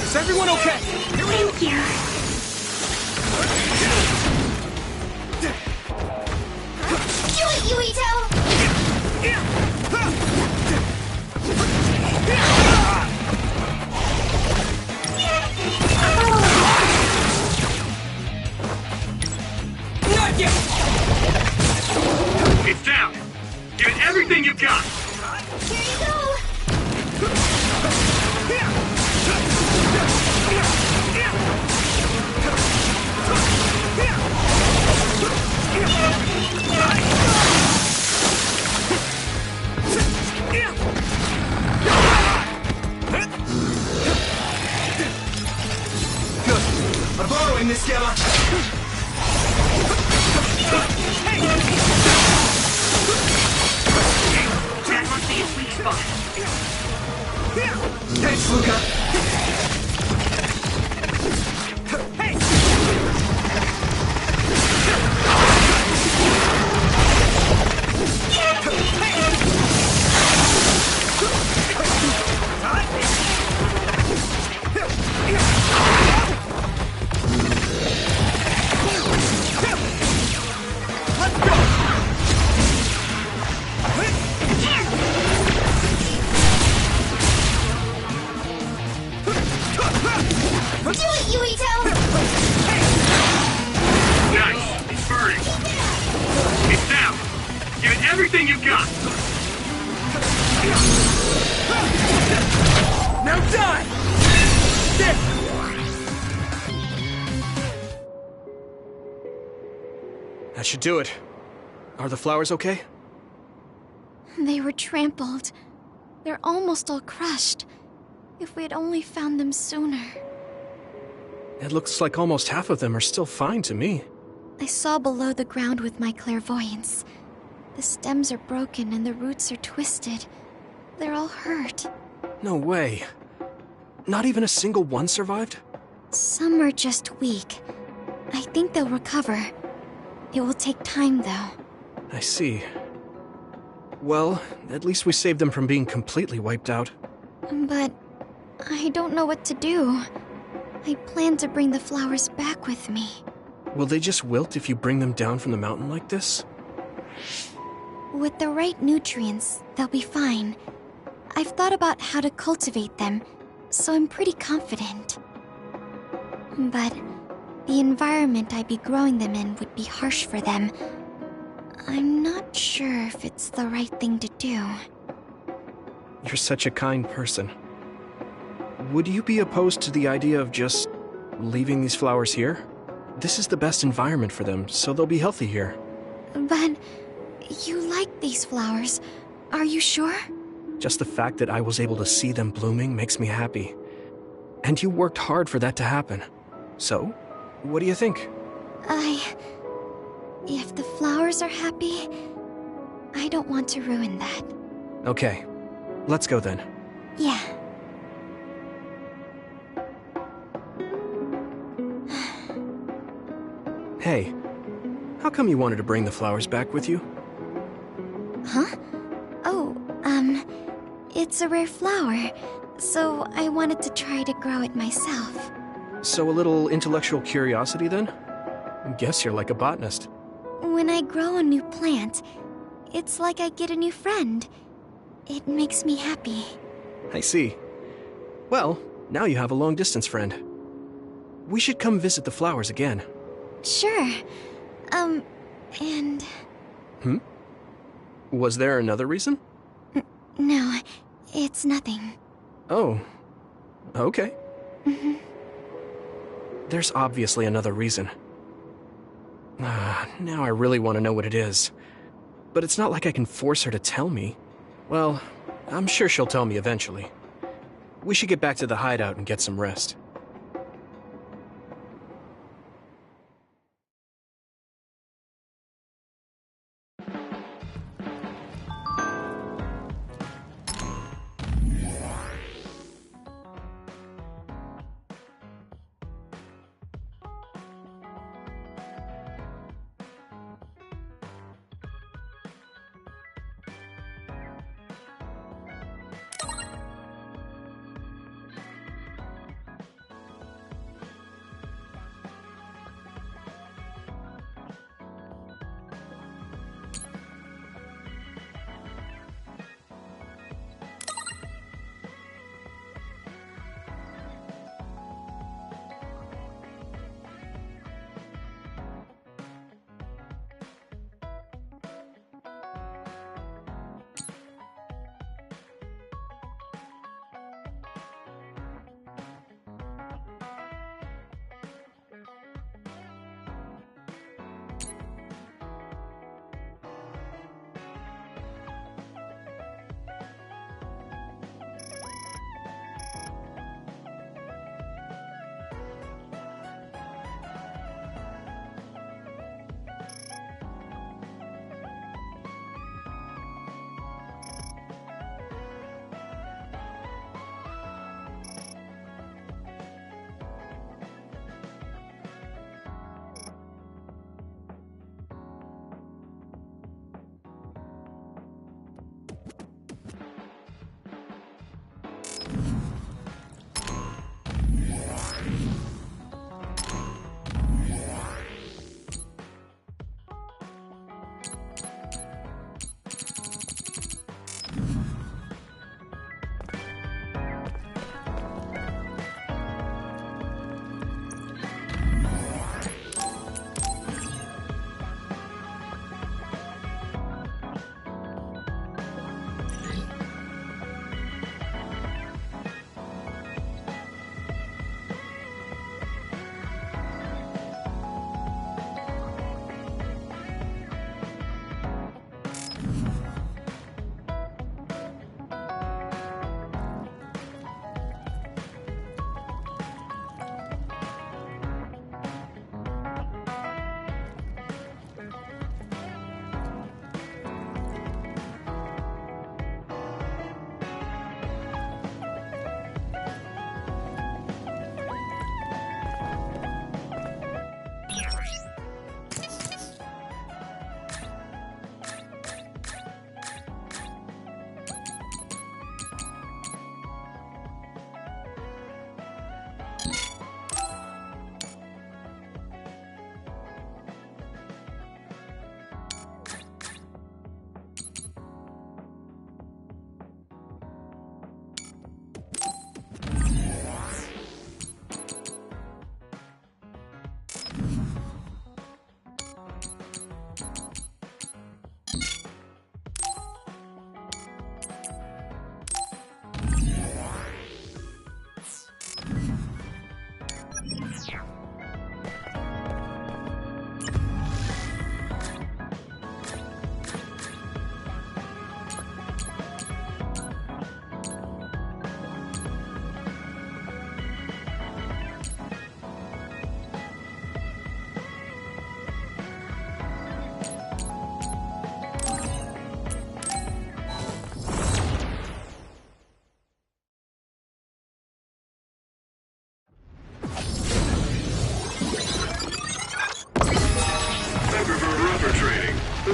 Is everyone okay? Thank you. Do it, Yuito! It's down. Give it everything you've got. Here you go! Good. I'm borrowing this, Gamma. That must be his weak spot. Thanks, Luca. Do it, Yuito! Nice. It's burning. It's down. Give it everything you've got. Now die! There! That should do it. Are the flowers okay? They were trampled. They're almost all crushed. If we had only found them sooner. It looks like almost half of them are still fine to me. I saw below the ground with my clairvoyance. The stems are broken and the roots are twisted. They're all hurt. No way. Not even a single one survived? Some are just weak. I think they'll recover. It will take time, though. I see. Well, at least we saved them from being completely wiped out. But I don't know what to do. I plan to bring the flowers back with me. Will they just wilt if you bring them down from the mountain like this? With the right nutrients, they'll be fine. I've thought about how to cultivate them, so I'm pretty confident. But the environment I'd be growing them in would be harsh for them. I'm not sure if it's the right thing to do. You're such a kind person. Would you be opposed to the idea of just leaving these flowers here? This is the best environment for them, so they'll be healthy here. But you like these flowers, are you sure? Just the fact that I was able to see them blooming makes me happy. And you worked hard for that to happen. So, what do you think? If the flowers are happy, I don't want to ruin that. Okay, let's go then. Yeah. Hey, how come you wanted to bring the flowers back with you? Huh? Oh, it's a rare flower, so I wanted to try to grow it myself. So a little intellectual curiosity then? Guess you're like a botanist. When I grow a new plant, it's like I get a new friend. It makes me happy. I see. Well, now you have a long-distance friend. We should come visit the flowers again. Sure. And... Was there another reason? No, it's nothing. Oh, okay. There's obviously another reason. Now I really want to know what it is. But it's not like I can force her to tell me. Well, I'm sure she'll tell me eventually. We should get back to the hideout and get some rest.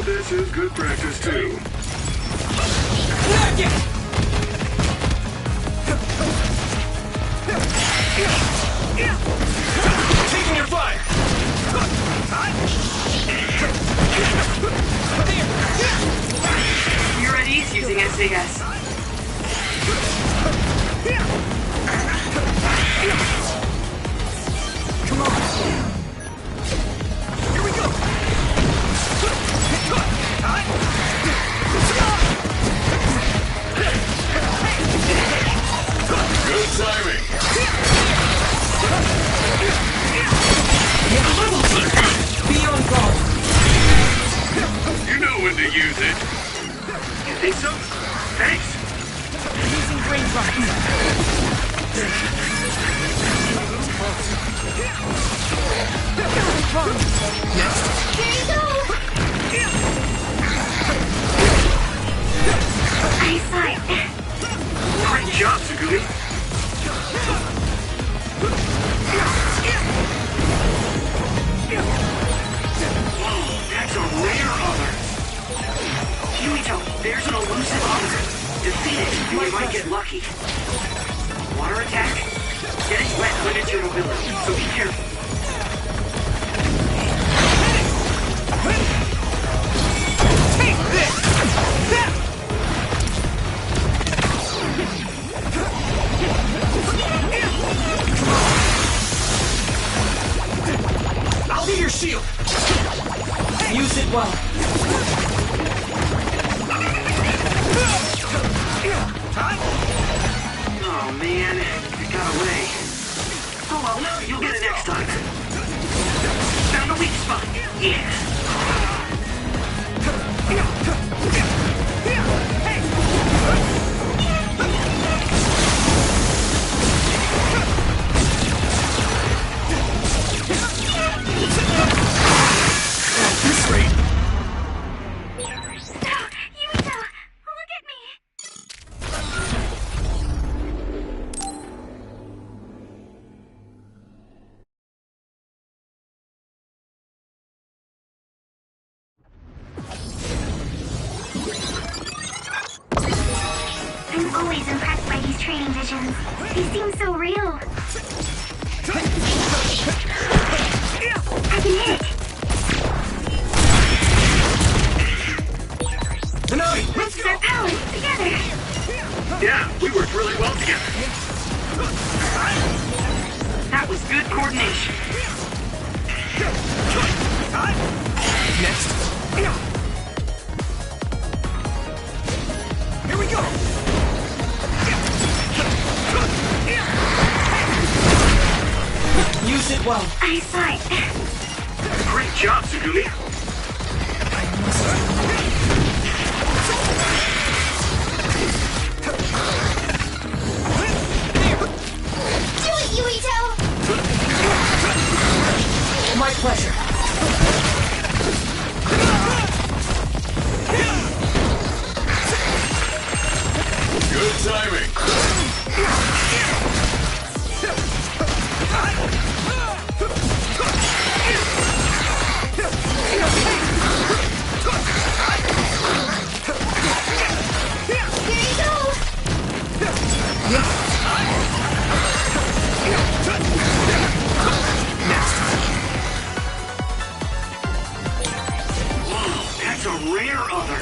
But this is good practice, too. Taking your fire! You're at ease using SAS. Come on! Here we go! Good timing. Be on guard. You know when to use it. You think so? Thanks. Using brain Here you go! Eyesight. Great job, Suguri. Whoa, that's a rare other. Yuito, there's an elusive other. Defeat it, and you might get lucky. Water attack? Getting wet limits your mobility, so be careful. Take this! I'll be your shield. Use it well. Oh man, it got away. Oh well, you'll get it next time. Found a weak spot. Yeah. At this rate, Yuito, look at me! I'm always impressed by these training visions. They seem so real. I can hit! Tonight, let's Use our powers together! Yeah, we worked really well together. That was good coordination. next. Here we go! Use it well. Eyesight. Great job, Sugumi. Do it, Yuito! My pleasure. Good timing. Here you go! Whoa, that's a rare other.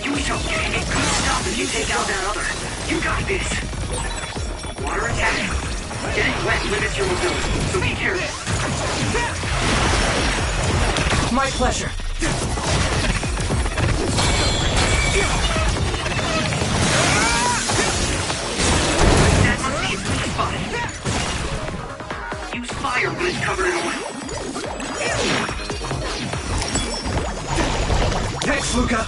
Yuito, it could stop if you take out that other. You got this. Water attack. Getting wet limits your mobility, so be careful. My pleasure. That must be its weak spot. Use fire when it's covered in oil. Thanks, Luca!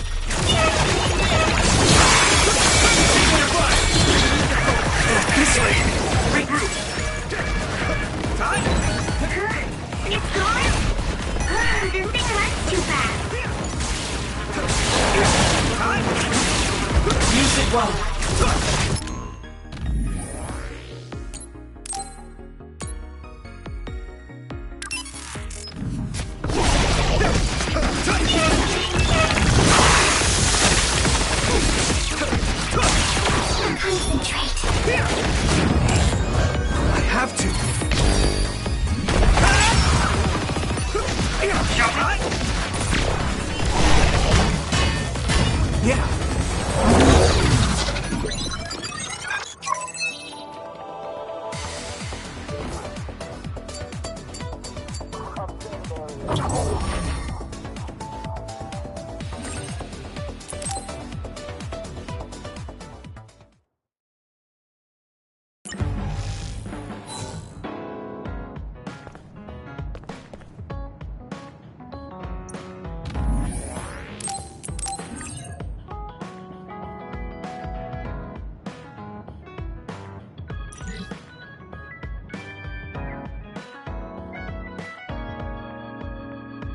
This way. Regroup.